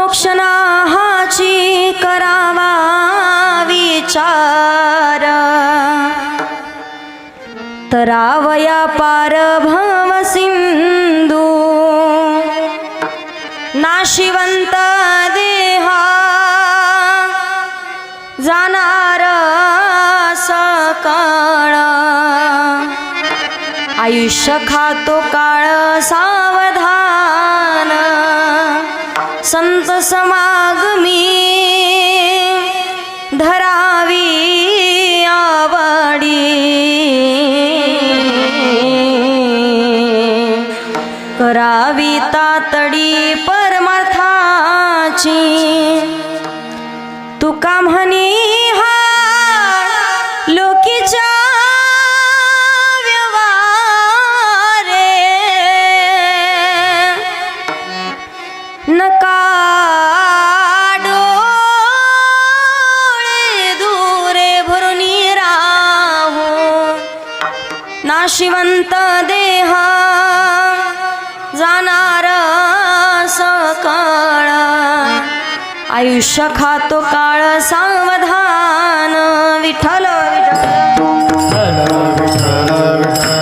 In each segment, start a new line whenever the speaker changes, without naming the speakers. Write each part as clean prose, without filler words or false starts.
मनोक्षणाहाची करावा विचार तरावया पार भव सिंधू नाशिवंत देहा जाणार सकाळ आयुष्य खातो काळ सावधान संत समागमी धरावी आवडी करावी तातडी परमार्थाची तुका म्हणी हा लोकीच्या नका डोळे दूरे भरून राहो नाशिवंत देहा जाणार सकाळ आयुष्य खातो काळ सावधान विठ्ठल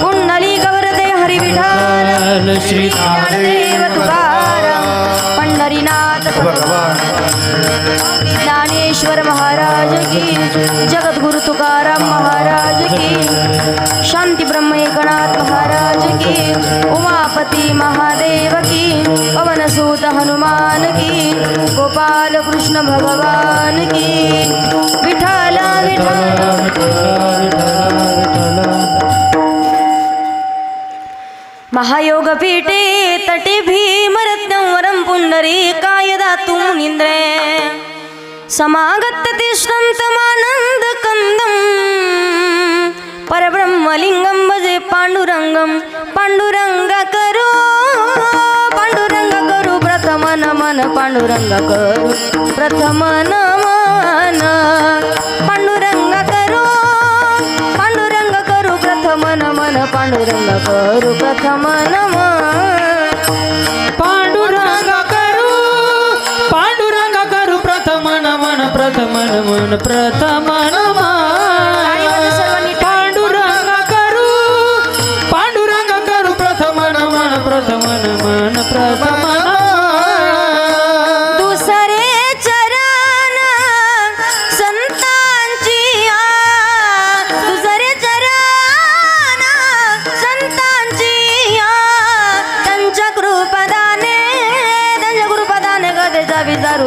पुंडली गौरदे हरी विठ्ठल श्री देव तुकाराम पंढरीनाथ ज्ञानेश्वर महाराज की जगद्गुरु तुकाराम महाराज की शांती ब्रह्म एकनाथ महाराज की उमापति महादेव की पवन सूत हनुमान की गोपाल कृष्ण भगवान की विठ्ठल महायोग पीठे तटे भीमरत्नवरं पुंडरीकाय दातुं निन्द्रे समागत्य तिष्ठन्तमानन्द कंदं परब्रह्मलिंगं भजे पांडुरंगं पांडुरंग करो प्रथम नमन पांडुरंग करो प्रथम नमन पांडुरंग करो प्रथम नमन पांडुरंग करू प्रथम नमन
पांडुरंग करू प्रथम नमन प्रथम नमन प्रथम नमन पांडुरंग करू प्रथम नमन प्रथम नमन प्रथम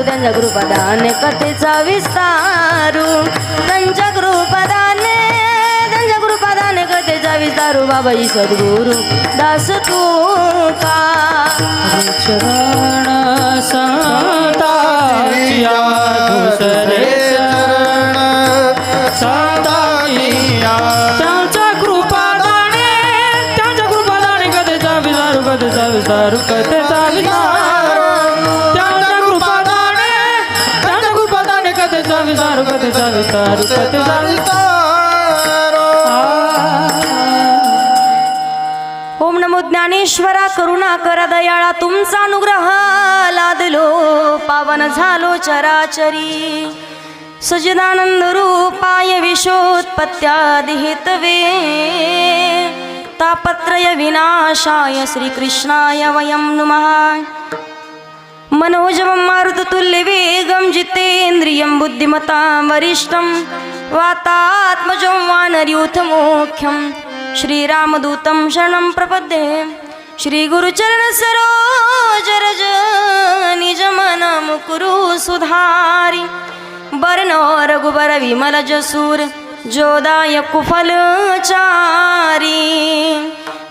त्यांच्या कृपादाने कथेचा विस्तारू त्यांच्या कृपादाने कथेचा विस्तारू बाबाजी सद्गुरु दास तुका
चरण संतांच्या दुसरे चरण संतांच्या त्यांच्या कृपादाने कथेचा विस्तारू कथेचा विस्तारू
ओम नमो ज्ञानेश्वरा करुणा करा दयाळा तुमचा अनुग्रह लादलो पावन झालो चराचरी सजदानंद रूपाय विशोत्पत्त्यादि हेतवे तापत्रय विनाशाय श्रीकृष्णाय वयं नमः मनोजवं मारुततुल्यवेगं जितेन्द्रियं बुद्धिमतां वरिष्ठं वातात्मजं वानरयूथमुख्यं श्रीरामदूतं शरणं प्रपद्ये श्रीगुरुचरणसरोजरज निजमनमुकुरु सुधारि वर्णो रघुबर विमल जसूर जोदाय कुफलचारी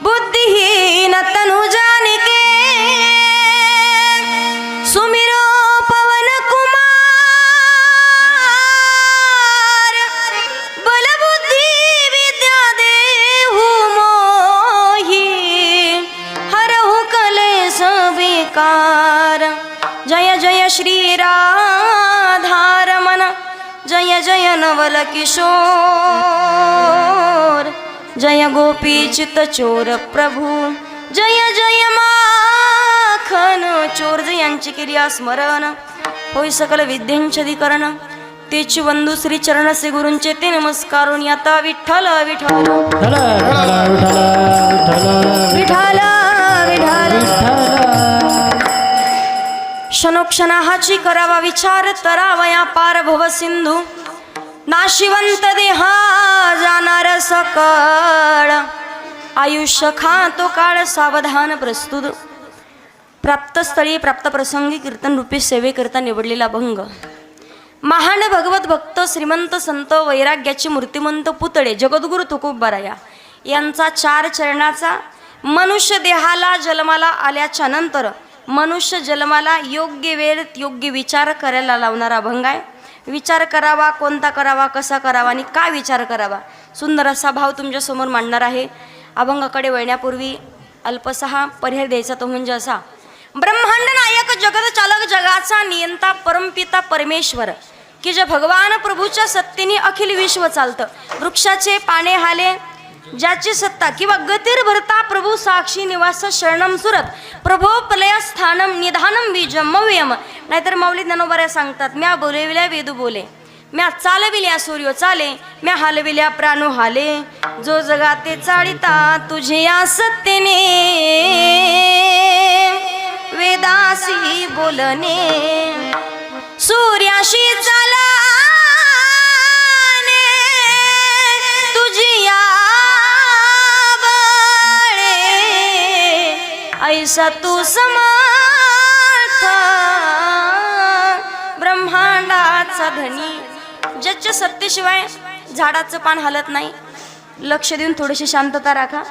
बुद्धिहीन तनु जानिके सुमिरो पवन कुमार बल बुद्धि विद्या देहु मोहि हरहु कलेश विकार जय जय श्री राधारमण जय जय नवल किशोर जय गोपी चित चोर प्रभु जय जय माख
लखन चोरज यांची केली स्मरण होय सकल विद्यांचदीकरण तेची वंदू श्री चरण से गुरूंचे ते नमस्कारून आता विठ्ठल विठ्ठल
विठ्ठल विठ्ठल
विठ्ठल विठ्ठल क्षणोक्षणाची करावा विचार तरावया पार भव सिंधू नाशिवंत देहा जाणार सकळ आयुष्य खातो काळ सावधान प्रस्तुत प्राप्त स्थळी प्राप्त प्रसंगी कीर्तन रूपी सेवेकरता निवडलेला भंग महान भगवत भक्त श्रीमंत संत वैराग्याचे मूर्तिमंत पुतळे जगद्गुरु तुकोबाराया यांचा 4 चरणाचा मनुष्य देहाला जन्माला आल्याच्या नंतर मनुष्य जन्माला योग्य वेळेत योग्य विचार करायला लावणारा अभंग आहे. विचार करावा, कोणता करावा, कसा करावा आणि काय विचार करावा, सुंदर असा भाव तुमच्यासमोर मांडणार आहे. अभंगाकडे वळण्यापूर्वी अल्पसा पर्याय द्यायचा तो म्हणजे असा: ब्रह्मांड नायक जगत चालक जगाचा नियंता परमपिता परमेश्वर की जे भगवान प्रभूच्या सत्तेने अखिल विश्व चालतं. वृक्षाचे पाने हाले ज्याची सत्ता किंवा गतीर भरता प्रभू साक्षी निवास शरणम सुरत प्रभो प्रलय स्थानम निधानम बीजम मव्यम. नाहीतर माऊली ज्ञानोबाऱ्या सांगतात, म्या बोलविल्या वेदू बोले, म्या चालविल्या सूर्य चाले, म्या हालविल्या प्राणो हाले, जो जगाते चाळिता तुझे या सत्तेने वेदासी बोलणे सूर्याशी चालणे तुझी या बळे ऐसा तू समर्थ ब्रह्मांडाचा धनी. ज्याच्या सत्तेशिवाय झाडाचं पान हलत नाही. लक्ष देऊन थोडीशी शांतता राखा.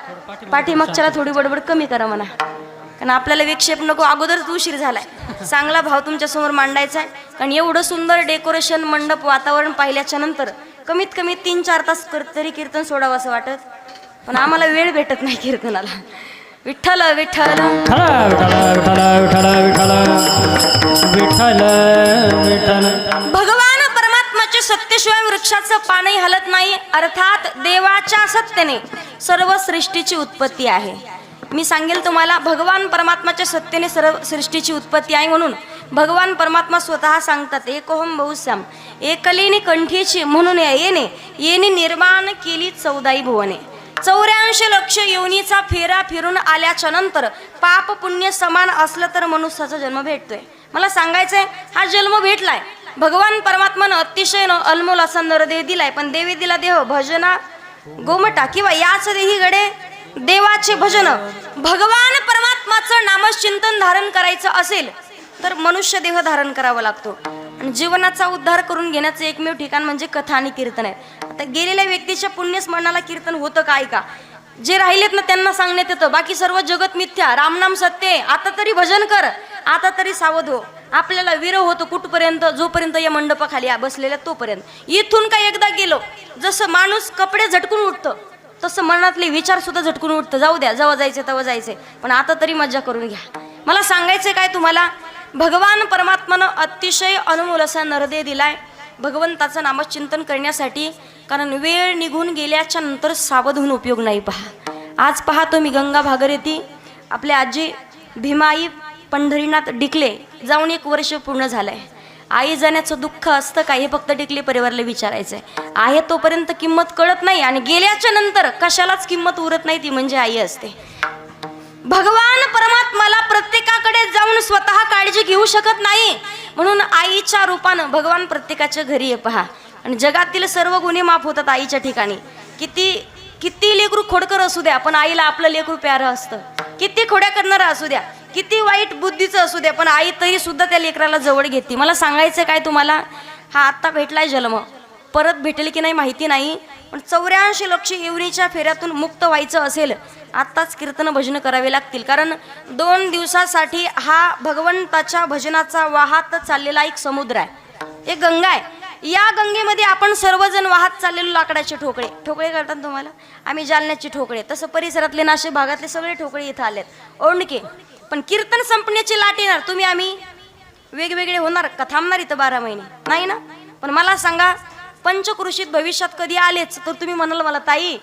पाठीमागच्याला थोडी बडबड कमी करा म्हणा, कारण आपल्याला विक्षेप नको. अगोदरच उशीर झालाय. चांगला भाव तुमच्या समोर मांडायचा आहे. कारण एवढं सुंदर डेकोरेशन मंडप वातावरण पाहिल्याच्या नंतर कमीत कमी 3-4 तास तरी कीर्तन सोडावं असं वाटत, पण आम्हाला वेळ भेटत नाही कीर्तनाला. विठ्ठल विठ्ठल
विठ्ठल विठ्ठल.
भगवान परमात्म्याच्या सत्तेशिवाय वृक्षाचं पानही हलत नाही. अर्थात देवाच्या सत्तेने सर्व सृष्टीची उत्पत्ती आहे. मी सांगेल तुम्हाला, भगवान परमात्म्याच्या सत्तेने सर्व सृष्टीची उत्पत्ती आहे. म्हणून भगवान परमात्मा स्वतः सांगतात, एकोहम बहुश्याम एकलीने कंठीची म्हणून येणे येणे निर्माण केली 14 भुवने. 84 लक्ष योनीचा फेरा फिरून आल्याच्या नंतर पाप पुण्य समान असलं तर मनुष्याचा जन्म भेटतोय. मला सांगायचंय, हा जन्म भेटलाय. भगवान परमात्मानं अतिशय अनमोल असा नरदेह दिलाय, पण देवी दिला देह भजना गोमटा किंवा याच देही गडे देवाचे भजन. भगवान परमात्माचं नामचिंतन धारण करायचं असेल तर मनुष्य देह धारण करावा लागतो. आणि जीवनाचा उद्धार करून घेण्याचं एकमेव ठिकाण म्हणजे कथा आणि कीर्तन आहे. आता गेलेल्या व्यक्तीच्या पुण्यस्मरणाला कीर्तन होतं काय का? जे राहिलेत ना त्यांना सांगण्यात येतं, बाकी सर्व जगत मिथ्या, रामनाम सत्य. आता तरी भजन कर, आता तरी सावध हो. आपल्याला विरह होतो कुठपर्यंत? जोपर्यंत या मंडपाखाली बसलेल्या तोपर्यंत. इथून काय एकदा गेलो, जसं माणूस कपडे झटकून उठतं तसं मनातले विचार सुद्धा झटकून उठतं. जाऊ द्या, जेव्हा जायचे तेव्हा जायचे, पण आता तरी मज्जा करून घ्या. मला सांगायचं काय तुम्हाला, भगवान परमात्मानं अतिशय अनमोल असा नरदेह दिलाय भगवंताचं नामचिंतन करण्यासाठी. कारण वेळ निघून गेल्याच्या नंतर सावध होऊन उपयोग नाही. पहा, आज पहा तुम्ही गंगा भागीरथी आपल्या आजी भीमाई पंढरीनाथ डिकले जाऊन 1 वर्ष पूर्ण झालंय. आई जाण्याचं दुःख असतं का हे फक्त डिकले परिवाराला विचारायचं आहे. तोपर्यंत किंमत कळत नाही आणि गेल्याच्या नंतर कशालाच किंमत उरत नाही, ती म्हणजे आई असते. भगवान परमात्माला प्रत्येकाकडे जाऊन स्वतः काळजी घेऊ शकत नाही, म्हणून आईच्या रूपानं भगवान प्रत्येकाच्या घरी आहे. पहा, आणि जगातील सर्व गुन्हे माफ होतात आईच्या ठिकाणी. किती लेकरू खोडकर असू द्या, पण आईला आपलं लेकरू प्यारं असतं. किती खोड्या करणारा असू द्या, किती वाईट बुद्धीचं असू द्या, पण आई तरी सुद्धा त्या लेकराला जवळ घेते. मला सांगायचं काय तुम्हाला, हा आत्ता भेटलाय जन्म, परत भेटेल की नाही माहिती नाही, पण 84 लक्ष येवणीच्या फेऱ्यातून मुक्त व्हायचं असेल आत्ताच कीर्तन भजन करावे लागतील. कारण 2 दिवसासाठी हा भगवंताच्या भजनाचा वाहत चाललेला एक समुद्र आहे, एक गंगा आहे. या गंगेमध्ये आपण सर्वजण वाहत चाललेलो लाकडाचे ठोकळे करतात तुम्हाला. आम्ही जालन्याचे ठोकळे, तसं परिसरातले नाशिक भागातले सगळे ठोकळे इथं आलेत, ओळणके. पण कीर्तन संपण्याची लाट येणार, तुम्ही आम्ही वेगवेगळे होणार का? थांबणार इथं 12 महिने नाही ना. पण मला सांगा, पंचकृषीत भविष्यात कधी आलेच तर तुम्ही म्हणाल मला, ताई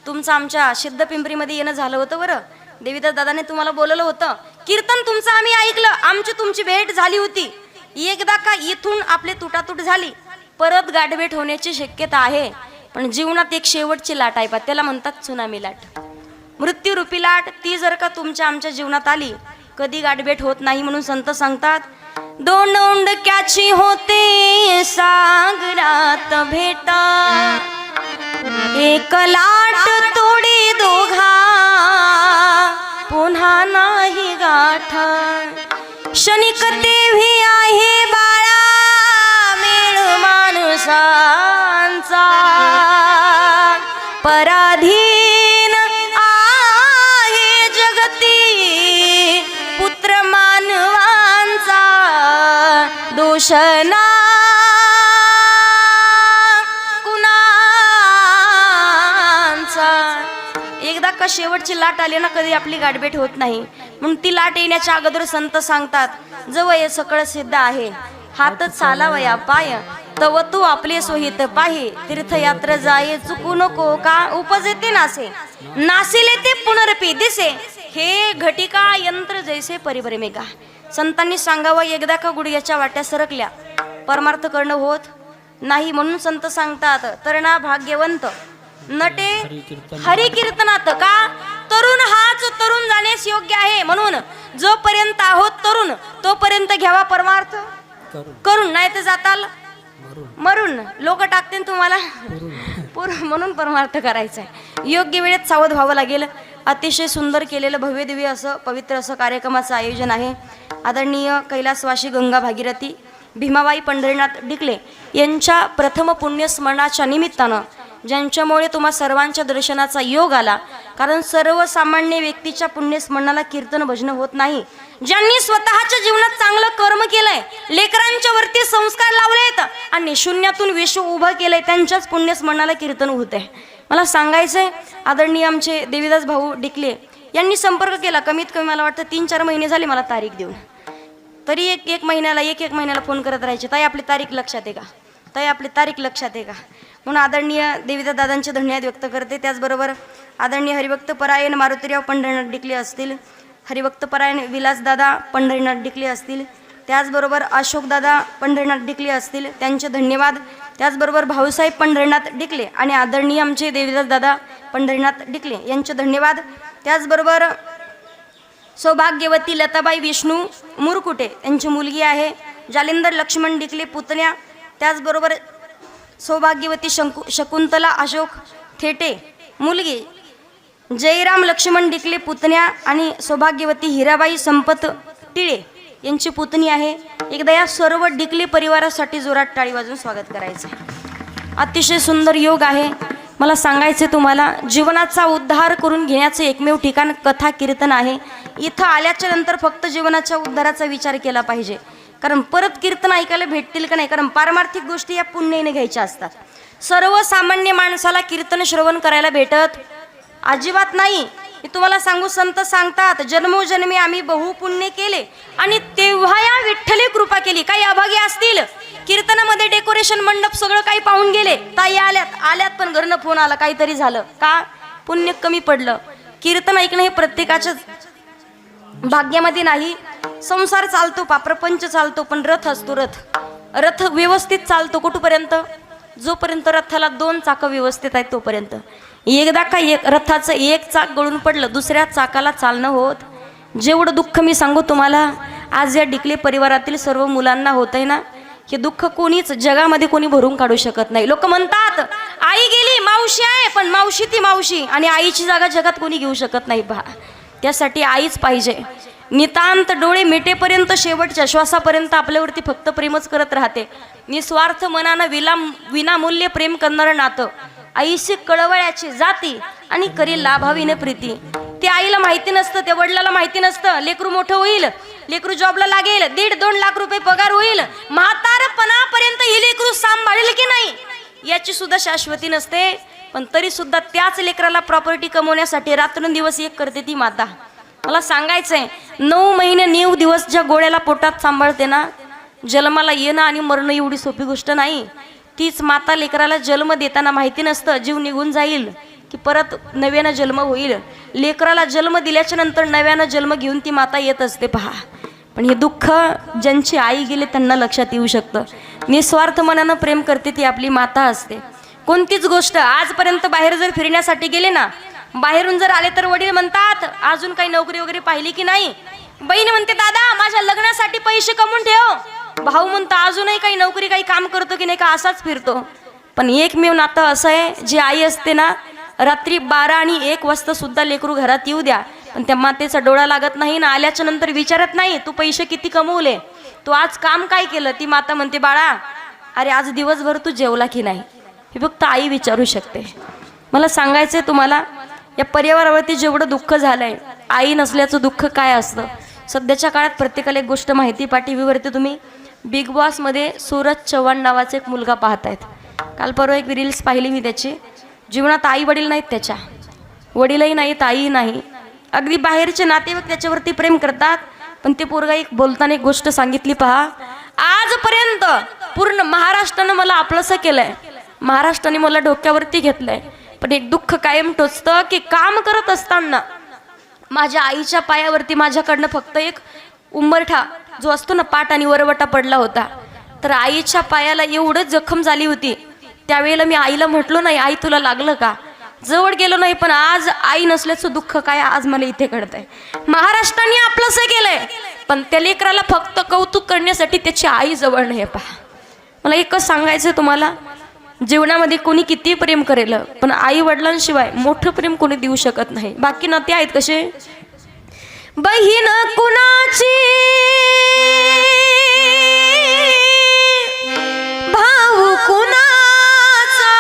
तुमचं आमच्या सिद्धपिंपरीमध्ये येणं झालं होतं बरं, देवीदास दादाने तुम्हाला बोलवलं होतं, कीर्तन तुमचं आम्ही ऐकलं, आमची तुमची भेट झाली होती. एकदा का इथून आपली तुटातूट झाली, परत गाठभेट होण्याची शक्यता आहे. पण जीवनात एक शेवटची लाट आहे, त्याला म्हणतात त्सुनामी लाट, मृत्यूरूपी लाट. ती जर का तुमच्या आमच्या जीवनात आली, कधी गाठभेट होत नाही. म्हणून संत सांगतात, दोन ओंडक्याची होते सागरात भेटा, एक लाट तोडी दोघा पुन्हा नाही गाठा. क्षणिक तेव्ही आहे बाळा मेळ माणसांचा, पराधीन आहे जगती पुत्र मानवांचा. दोषना एकदा का शेवटची लाट आली ना, कधी आपली गाठभेट होत नाही. म्हणून ती लाट येण्याच्या अगोदर संत सांगतात, जवळ हे सकळ सिद्ध आहे, हात चालावया पाय, तव तू आपले सोहित पाहे. तीर्थयात्र जाये चुकू नको, का उपजते नासे, नासिले ते पुनरपी दिसे, हे घटिका यंत्र जैसे परिभ्रमे मेघा. संतांनी सांगावं, एकदा का गुडघ्याच्या वाट्या सरकल्या, परमार्थ करणं होत नाही. म्हणून संत सांगतात, तरणा भाग्यवंत नटे हरी कीर्तनात, का तरुण हाच तरुण जाण्यास योग्य आहे. म्हणून जोपर्यंत आहोत तरुण, तोपर्यंत घ्यावा परमार्थ करून, नाही तर जाताल मरून. लोक टाकते तुम्हाला म्हणून परमार्थ करायचा आहे. योग्य वेळेत सावध व्हावं लागेल. अतिशय सुंदर केलेलं भव्य दिव्य असं पवित्र असं कार्यक्रमाचं आयोजन आहे. आदरणीय कैलासवासी गंगा भागीरथी भीमाबाई पंढरीनाथ डिकले यांच्या प्रथम पुण्यस्मरणाच्या निमित्तानं, ज्यांच्यामुळे तुम्हा सर्वांच्या दर्शनाचा योग आला. कारण सर्वसामान्य व्यक्तीच्या पुण्यस्मरणाला कीर्तन भजन होत नाही. ज्यांनी स्वतःच्या जीवनात चांगलं कर्म केलंय, लेकरांच्या वरती संस्कार लावलेत आणि शून्यातून विश्व उभं केलंय, त्यांच्याच पुण्यस्मरणाला कीर्तन होत आहे. मला सांगायचंय, आदरणीय आमचे देवीदास भाऊ डिकले यांनी संपर्क केला. कमीत कमी मला वाटतं 3-4 महिने झाले मला तारीख देऊन. तरी एक महिन्याला फोन करत राहायचे, ताई आपली तारीख लक्षात आहे का, ताई आपली तारीख लक्षात आहे का. म्हणून आदरणीय देवीदास दादांचे धन्यवाद व्यक्त करते. त्याचबरोबर आदरणीय हरिभक्त परायण मारुतीराव पंढरीनाथ डिकले असतील, हरिभक्त परायण विलासदादा पंढरीनाथ डिकले असतील, त्याचबरोबर अशोकदादा पंढरीनाथ डिकले असतील, त्यांचे धन्यवाद. त्याचबरोबर भाऊसाहेब पंढरीनाथ डिकले आणि आदरणीय आमचे देवीदास दादा पंढरीनाथ डिकले यांचे धन्यवाद. त्याचबरोबर सौभाग्यवती लताबाई विष्णू मुरकुटे यांची मुलगी आहे, जालिंदर लक्ष्मण डिकले पुतण्या. त्याचबरोबर सौभाग्यवती शकुंतला अशोक थेटे मुलगी, जयराम लक्ष्मण डिकले पुतण्या आणि सौभाग्यवती हिराबाई संपत टिळे यांची पुतणी आहे. एकदा या सर्व डिकले परिवारासाठी जोरात टाळी वाजवून स्वागत करायचं आहे. अतिशय सुंदर योग आहे. मला सांगायचे तुम्हाला, जीवनाचा उद्धार करून घेण्याचे एकमेव ठिकाण कथा कीर्तन आहे. इथं आल्याच्या नंतर फक्त जीवनाच्या उद्धाराचा विचार केला पाहिजे. कारण परत कीर्तन ऐकायला भेटतील का नाही, कारण पारमार्थिक गोष्टी या पुण्याने घ्यायच्या असतात. सर्वसामान्य माणसाला कीर्तन श्रवण करायला भेटत अजिबात नाही. मी तुम्हाला सांगू, संत सांगतात, जन्मोजन्मी आम्ही बहु पुण्य केले आणि तेव्हा या विठ्ठली कृपा केली. काही अभागी असतील, कीर्तनामध्ये डेकोरेशन मंडप सगळं काही पाहून गेले, ताई आल्यात पण घरनं फोन आला, काहीतरी झालं का, पुण्य कमी पडलं. कीर्तन ऐकणं हे प्रत्येकाच्या भाग्यामध्ये नाही. संसार चालतो, प्रपंच चालतो, पण रथ असतो. रथ व्यवस्थित चालतो कुठपर्यंत, जोपर्यंत रथाला 2 चाकं व्यवस्थित आहेत तोपर्यंत. एकदा का रथाचं एक चाक गळून पडलं, दुसऱ्या चाकाला चालणं होत. जेवढं दुःख मी सांगू तुम्हाला, आज या डिकले परिवारातील सर्व मुलांना होत आहे ना, हे दुःख कोणीच जगामध्ये कोणी भरून काढू शकत नाही. लोक म्हणतात आई गेली, मावशी आहे, पण मावशी ती मावशी, आणि आईची जागा जगात कोणी घेऊ शकत नाही. त्यासाठी आईच पाहिजे. नितांत डोळे मिटेपर्यंत, शेवटच्या श्वासापर्यंत आपल्यावरती फक्त प्रेमच करत राहते. निस्वार्थ मनानं विनामूल्य प्रेम करणारं नातं. आईशी कळवळ्याची जाती आणि करी लाभावीने प्रीती. ते आईला माहिती नसतं, त्या वडिलाला माहिती नसतं, लेकरू मोठं होईल, लेकरू जॉबला लागेल, 1.5-2 लाख रुपये पगार होईल, म्हातारपणापर्यंत ही लेकरू सांभाळेल की नाही याची सुद्धा शाश्वती नसते. पण तरी सुद्धा त्याच लेकराला प्रॉपर्टी कमवण्यासाठी रात्रंदिवस एक करते ती माता. मला सांगायचंय, 9 महिने 9 दिवस ज्या गोळ्याला पोटात सांभाळते ना, जन्माला येणं आणि मरणं एवढी सोपी गोष्ट नाही. तीच माता लेकराला जन्म देताना माहिती नसतं जीव निघून जाईल, की परत नव्यानं जन्म होईल. लेकराला जन्म दिल्याच्या नंतर नव्यानं जन्म घेऊन ती माता येत असते पहा. पण हे दुःख ज्यांची आई गेली त्यांना लक्षात येऊ शकतं. निस्वार्थ मनानं प्रेम करते ती आपली माता असते. कोणतीच गोष्ट आजपर्यंत बाहेर जर फिरण्यासाठी गेले ना, बाहेरून जर आले तर वडील म्हणतात अजून काही नोकरी वगैरे पाहिली की नाही. बहीण म्हणते दादा माझ्या लग्नासाठी पैसे कमवून ठेव. भाऊ म्हणतो अजूनही काही नोकरी काही काम करतो की नाही का असाच फिरतो. पण एकमेव नातं असं आहे, जी आई असते ना, रात्री 12 आणि 1 वाजता सुद्धा लेकरू घरात येऊ द्या पण त्या मातेचा डोळा लागत नाही ना, आल्याच्या नंतर विचारत नाही तू पैसे किती कमवले, तू आज काम काय केलं. ती माता म्हणते बाळा अरे आज दिवसभर तू जेवला की नाही, हे फक्त आई विचारू शकते. मला सांगायचंय तुम्हाला, या परिवारावरती जेवढं दुःख झालंय, आई नसल्याचं दुःख काय असतं. सध्याच्या काळात प्रत्येकाला एक गोष्ट माहिती, पाठीवरती तुम्ही बिग बॉसमध्ये सूरज चव्हाण नावाचा एक मुलगा पाहतायत. काल परवा एक रील्स पाहिली मी त्याची. जीवनात आई वडील नाहीत त्याच्या, वडीलही नाहीत आईही नाही, अगदी बाहेरचे नातेवाईक त्याच्यावरती प्रेम करतात. पण ते पोरगा एक बोलताना एक गोष्ट सांगितली पहा, आजपर्यंत पूर्ण महाराष्ट्रानं मला आपलंसं केलंय, महाराष्ट्राने मला डोक्यावरती घेतलंय, पण एक दुःख कायम टोचतं की काम करत असताना माझ्या आईच्या पायावरती माझ्याकडनं फक्त एक उंबरठा जो असतो ना पाट आणि वरवटा पडला होता. तर आईच्या पायाला एवढं जखम झाली होती. त्यावेळेला मी आईला म्हटलो नाही आई तुला लागलं का, जवळ गेलो नाही, पण आज आई नसल्याचं दुःख काय आज मला इथे कळतंय. महाराष्ट्राने आपलंसं केलंय पण त्या लेकराला फक्त कौतुक करण्यासाठी त्याची आई जवळ नाही. पहा मला एकच सांगायचं तुम्हाला, जीवनामध्ये कोणी किती प्रेम करेल पण आई वडिलांशिवाय मोठं प्रेम कोणी देऊ शकत नाही. बाकी नाते आहेत कसे, बहीण कुणाची भाऊ कुणाचा,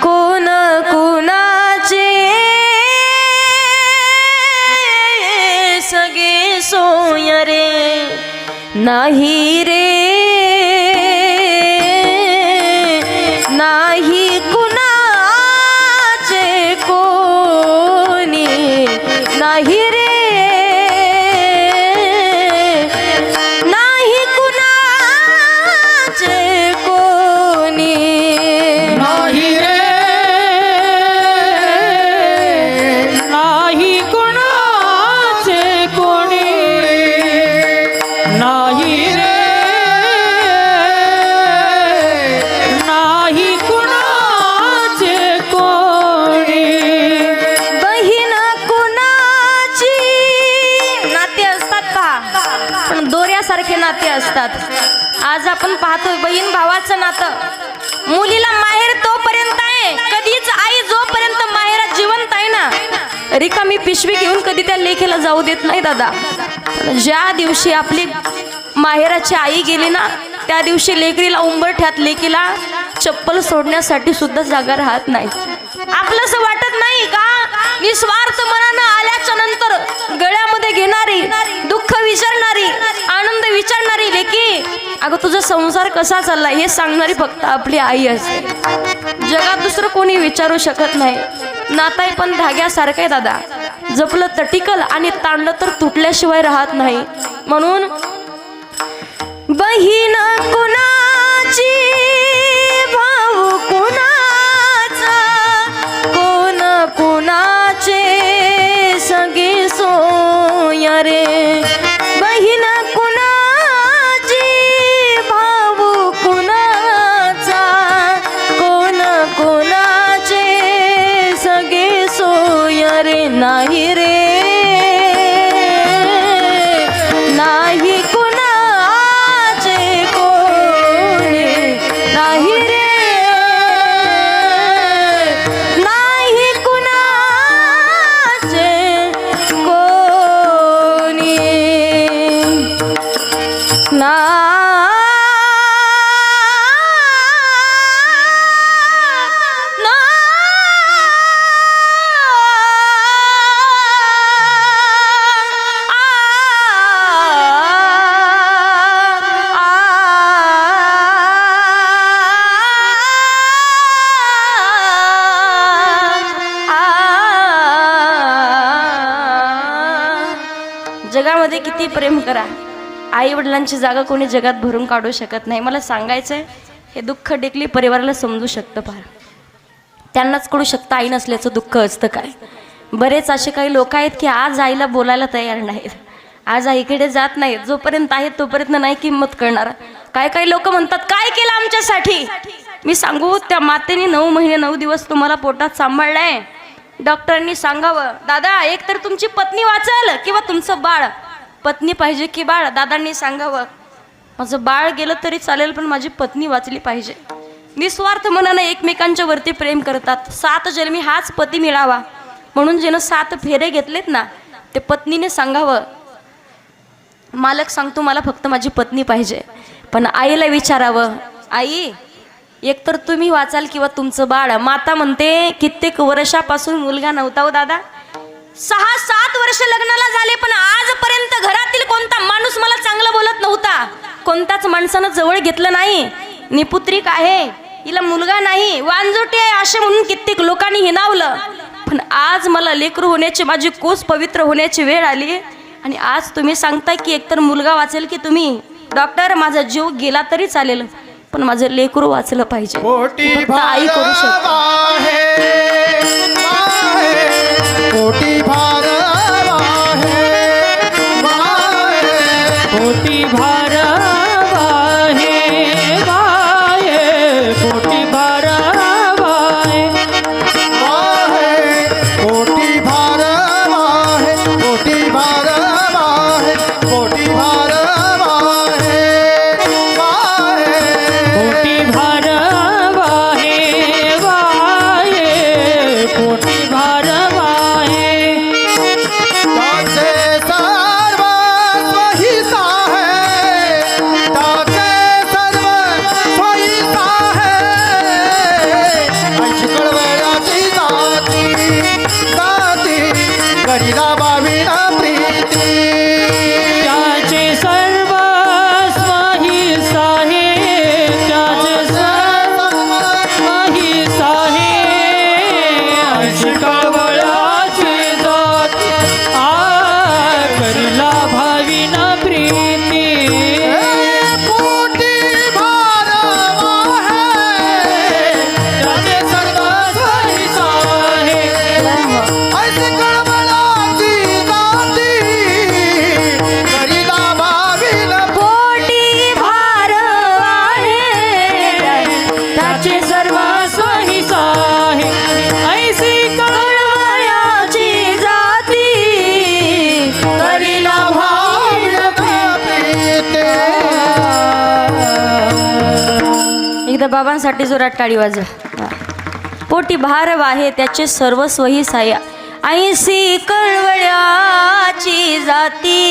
कोण कुणाचे सगळे सोय रे नाही रे, नाही कुणाचे कोणी नाही रे, नाही कुणाचे कोणी
नाही रे, नाही कोणाचे कोणी, नाही रे, नाही कोणाचे कोणी.
बहीण कुणाची नाते असतात पहा, पण दोऱ्यासारखे नाते असतात. आज आपण पाहतोय बहीण भावाचं नातं, मुलीला माहेर तोपर्यंत आहे, कधीच आई जोपर्यंत माहेरात जिवंत आहे ना, रिकामी पिशवी घेऊन कधी त्या लेकीला जाऊ देत नाही दादा. ज्या दिवशी आपली माहेराची आई गेली ना, त्या दिवशी लेकरीला उंबरठ्यात लेकीला चप्पल सोडण्यासाठी सुद्धा जागा राहत नाही. आपलंसं वाटत नाही का, निस्वार्थ मनानं आल्याच्या नंतर गळ्यामध्ये घेणारी, दुःख विचारणारी, आनंद विचारणारी लेकी, अगं तुझा संसार कसा चाललाय हे सांगणारी फक्त आपली आई असते. जगात दुसरं कोणी विचारू शकत नाही. नाताय पण धाग्यासारखं आहे दादा, जपलं तर टिकल आणि ताणलं तर तुटल्याशिवाय राहत नाही. म्हणून बहीण कुणाची भाऊ कुणाचा, कोण कुणाचे सगळे सोय रे, बहीण कुणाची भाऊ कुणाचा, कोण कुणाचे सगळे सोय रे नाही रे, नाही कुणाचे कोणी, नाही रे, नाही कुणाचे कोणी, ना जगामध्ये किती प्रेम करा, आई वडिलांची जागा कोणी जगात भरून काढू शकत नाही. मला सांगायचंय हे दुःख डेकली परिवाराला समजू शकतं फार. त्यांनाच कळू शकतं आई नसल्याचं दुःख असतं काय. बरेच असे काही लोक आहेत की आज आईला बोलायला तयार नाहीत, आज आईकडे जात नाहीत. जोपर्यंत आहेत तोपर्यंत नाही किंमत करणार. काही लोक म्हणतात काय केलं आमच्यासाठी. मी सांगू, त्या मातेने 9 महिने 9 दिवस तुम्हाला पोटात सांभाळलंय. डॉक्टरांनी सांगावं दादा एक तर तुमची पत्नी वाचल किंवा तुमचं बाळ. पत्नी पाहिजे की बाळ. दादांनी सांगावं माझं बाळ गेलं तरी चालेल पण माझी पत्नी वाचली पाहिजे. निस्वार्थ मनानं एकमेकांच्या वरती प्रेम करतात. 7 जन्मी हाच पती मिळावा म्हणून ज्यानं 7 फेरे घेतलेत ना, ते पत्नीने सांगावं मालक सांगतो मला फक्त माझी पत्नी पाहिजे. पण आईला विचारावं आई एकतर तुम्ही वाचाल किंवा तुमचं बाळ. माता म्हणते कित्येक वर्षापासून मुलगा नव्हता हो दादा. 6-7 वर्ष लग्नाला झाले पण आजपर्यंत घरातील कोणता माणूस मला चांगलं बोलत नव्हता. कोणत्याच माणसानं जवळ घेतलं नाही. निपुत्रिक आहे, हिला मुलगा नाही, वांजोटी आहे असे म्हणून कित्येक लोकांनी हिनावलं. पण आज मला लेकरू होण्याची, माझी कोस पवित्र होण्याची वेळ आली आणि आज तुम्ही सांगताय की एकतर मुलगा वाचेल की तुम्ही. डॉक्टर माझा जीव गेला तरी चालेल पण माझं लेकरू वाचलं पाहिजे. फक्त आई करू शकते.
पोटी भार पोटी भार पोटी भार पोटी भार पोटी भार पोटी भार पोटी भार पोटी भार
एकदा बाबांसाठी जोरात टाळी वाजवा. पोटी भार वाहे त्याचे सर्वस्व ही साया. ऐसी कळवळ्याची जाती,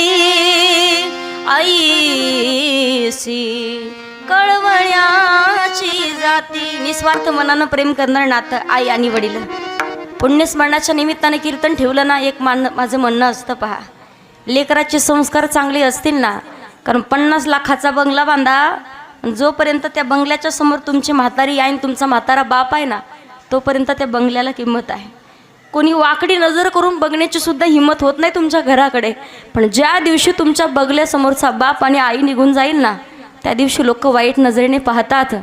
ऐसी कळवळ्याची जाती. निस्वार्थ मनानं प्रेम करणार नातं आई आणि वडील. पुण्यस्मरणाच्या निमित्ताने कीर्तन ठेवलं ना, एक माझं म्हणणं असतं पहा, लेकराचे संस्कार चांगले असतील ना, कारण 50 लाखाचा बंगला बांधा, जोपर्यंत त्या बंगल्याच्या समोर तुमची म्हातारी आहे, तुमचा म्हातारा बाप आहे ना, तोपर्यंत त्या बंगल्याला किंमत आहे. कोणी वाकडी नजर करून बघण्याची सुद्धा हिंमत होत नाही तुमच्या घराकडे. पण ज्या दिवशी तुमच्या बंगल्यासमोरचा बाप आणि आई निघून जाईल ना, त्या दिवशी लोक वाईट नजरेने पाहतात.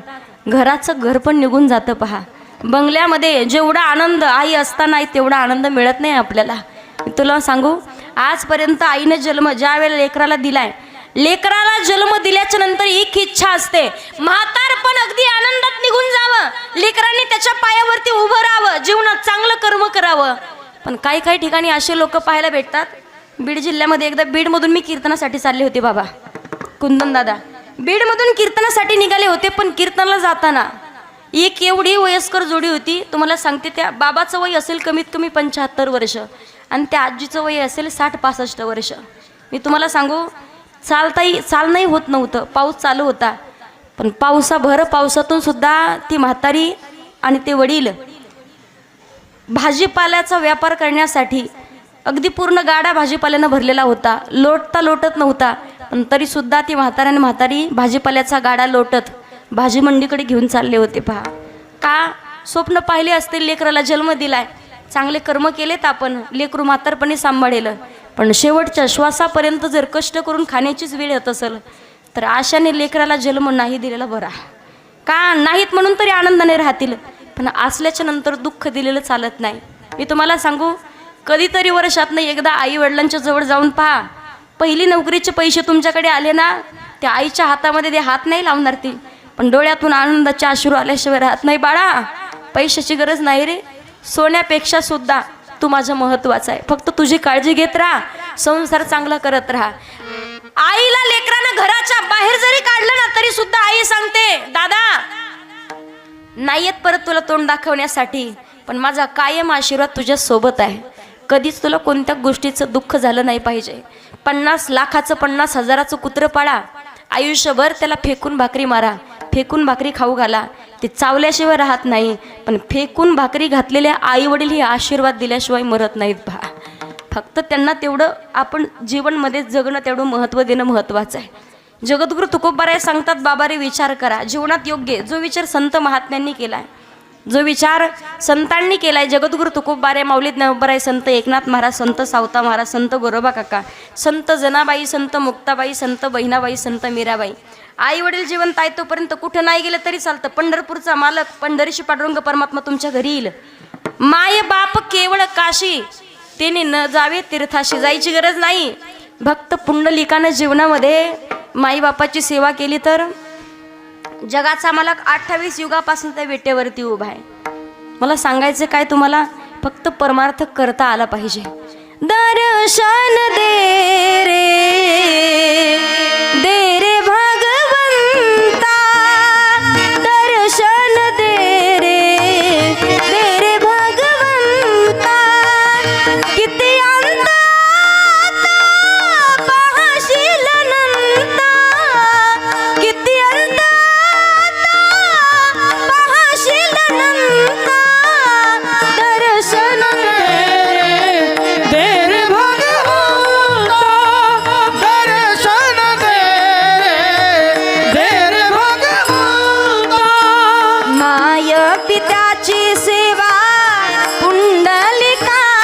घराचं घर पण निघून जातं पहा. बंगल्यामध्ये जेवढा आनंद आई असताना तेवढा आनंद मिळत नाही आपल्याला. मी तुला सांगू, आजपर्यंत आईने जन्म ज्या वेळेला लेकराला दिलाय, लेकराला जन्म दिल्याच्या नंतर एक इच्छा असते, म्हातारपण अगदी आनंदात निघून जावं, लेकरांनी त्याच्या पायावरती उभं राहावं, जीवनात चांगलं कर्म करावं. पण काही ठिकाणी असे लोक पाहायला भेटतात. बीड जिल्ह्यामध्ये एकदा बीडमधून मी कीर्तनासाठी चालले होते बाबा कुंदन दादा. बीडमधून कीर्तनासाठी निघाले होते. पण कीर्तनाला जाताना एक एवढी वयस्कर जोडी होती, तुम्हाला सांगते, त्या बाबाचं वय असेल कमीत कमी 75 वर्ष आणि त्या आजीचं वय असेल 60-65 वर्ष. मी तुम्हाला सांगू, चाल नाही होत नव्हतं. पाऊस चालू होता, पण पावसातून सुद्धा ती म्हातारी आणि ते वडील भाजीपाल्याचा व्यापार करण्यासाठी, अगदी पूर्ण गाडा भाजीपाल्यानं भरलेला होता, लोटत नव्हता, पण तरी सुद्धा ती म्हातारी भाजीपाल्याचा गाडा लोटत भाजी मंडीकडे घेऊन चालले होते पहा. का स्वप्न पाहिले असतील, लेकराला जन्म दिलाय, चांगले कर्म केलेत आपण, लेकरू म्हातारपणे सांभाळेल. पण शेवटच्या श्वासापर्यंत जर कष्ट करून खाण्याचीच वेळ येत असेल तर आशाने लेकराला जन्म नाही दिलेला बरा. का नाहीत म्हणून तरी आनंदाने राहतील, पण असल्याच्या नंतर दुःख दिलेलं चालत नाही. मी तुम्हाला सांगू, कधीतरी वर्षातनं एकदा आई वडिलांच्या जवळ जाऊन पहा. पहिली नोकरीचे पैसे तुमच्याकडे आले ना, त्या आईच्या हातामध्ये ते हात नाही लावणार ती, पण डोळ्यातून आनंदाचे अश्रू आल्याशिवाय राहत नाही. बाळा, पैशाची गरज नाही रे, सोन्यापेक्षा सुद्धा तू माझं महत्वाचं आहे. फक्त तुझी काळजी घेत राहा, संसार चांगला करत राहा. आईला लेकरानं घराच्या बाहेर जरी काढलं ना, तरी सुद्धा आई सांगते, दादा नाही येत परत तुला तोंड दाखवण्यासाठी, पण माझा कायम आशीर्वाद तुझ्या सोबत आहे. कधीच तुला कोणत्या गोष्टीचं दुःख झालं नाही पाहिजे. 50 लाखाचं 50 हजाराचं कुत्रं पाळा, आयुष्यभर त्याला फेकून भाकरी मारा, फेकून भाकरी खाऊ घाला, ते चावल्याशिवाय राहत नाही. पण फेकून भाकरी घातलेल्या आई वडील हे आशीर्वाद दिल्याशिवाय मरत नाहीत पहा. फक्त त्यांना तेवढं आपण जीवनमध्ये जगणं, तेवढं महत्त्व देणं महत्त्वाचं आहे. जगद्गुरु तुकोबाराय सांगतात, बाबा रे विचार करा, जीवनात योग्य जो विचार संत महात्म्यांनी केलाय, जो विचार संतांनी केलाय, जगद्गुरु तुकोबाराय, माऊली ज्ञानोबाराय, संत एकनाथ महाराज, संत सावता महाराज, संत गोरोबा काका, संत जनाबाई, संत मुक्ताबाई, संत बहिणाबाई, संत मीराबाई, आई वडील जिवंत आहे तोपर्यंत कुठं नाही गेलं तरी चालतं. पंढरपूरचा मालक पंढरीशी पांडुरंग परमात्मा तुमच्या घरी येईल. माय बाप केवळ काशी, त्याने न जावे तीर्थाशी, जायची गरज नाही. भक्त पुंडलिकानं जीवनामध्ये माईबापाची सेवा केली तर जगाचा मालक 28 युगापासून त्या विटेवरती उभा आहे. मला सांगायचं काय तुम्हाला, फक्त परमार्थ करता आला पाहिजे. दर्शन दे रे भगवंता, दर्शन दे रे भगवंता, किती अंतात पाहशील अनंता, किती अंतात पाहशील अनंता, दर्शन
दे रे भगवंता, दर्शन दे रे भगवंता.
माय पित्याची सेवा पुंडलिकाने,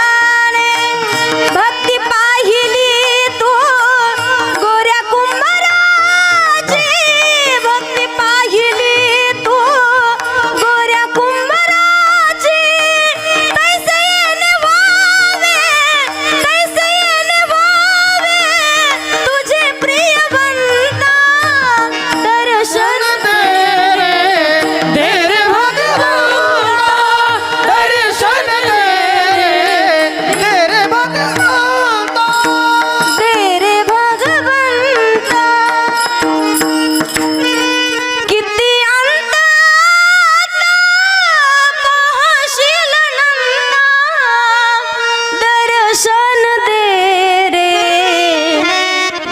भक्ती पाहिली तू गोऱ्या कुंभाराची, भक्ती पाहिली तू गोऱ्या कुंभाराची, तैसे येणे व्हावे, तैसे येणे व्हावे तुझे प्रियवंता, दर्शन
दे रे भगवंता, दर्शन दे रे भगवंता.
दे रे भगवंता, किती अंतात पाहशील नंदा, दर्शन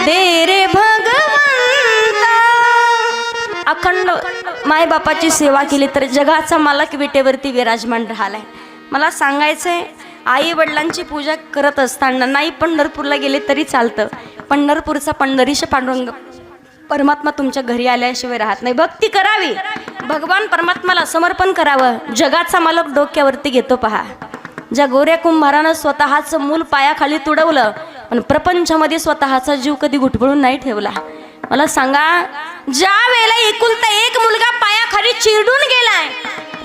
दे रे भगवंता. अखंड मायबापाची सेवा केली तर जगाचा मालक विटेवरती विराजमान राहिलाय. मला सांगायचंय, आई वडिलांची पूजा करत असताना नाही पंढरपूरला गेले तरी चालतं, पंढरपूरचा पंढरीश पांडुरंग परमात्मा तुमच्या घरी आल्याशिवाय राहत नाही. भक्ती करावी, भगवान परमात्माला समर्पण करावं. जगाचा मालक डोक्यावरती घेतो पहा. ज्या गोऱ्या कुंभारानं स्वतःचं मूल पायाखाली तुडवलं, पण प्रपंचामध्ये स्वतःचा जीव कधी घुटबळून नाही ठेवला. मला सांगा, ज्या वेळेला एकुलता एक मुलगा पायाखाली चिरडून गेलाय,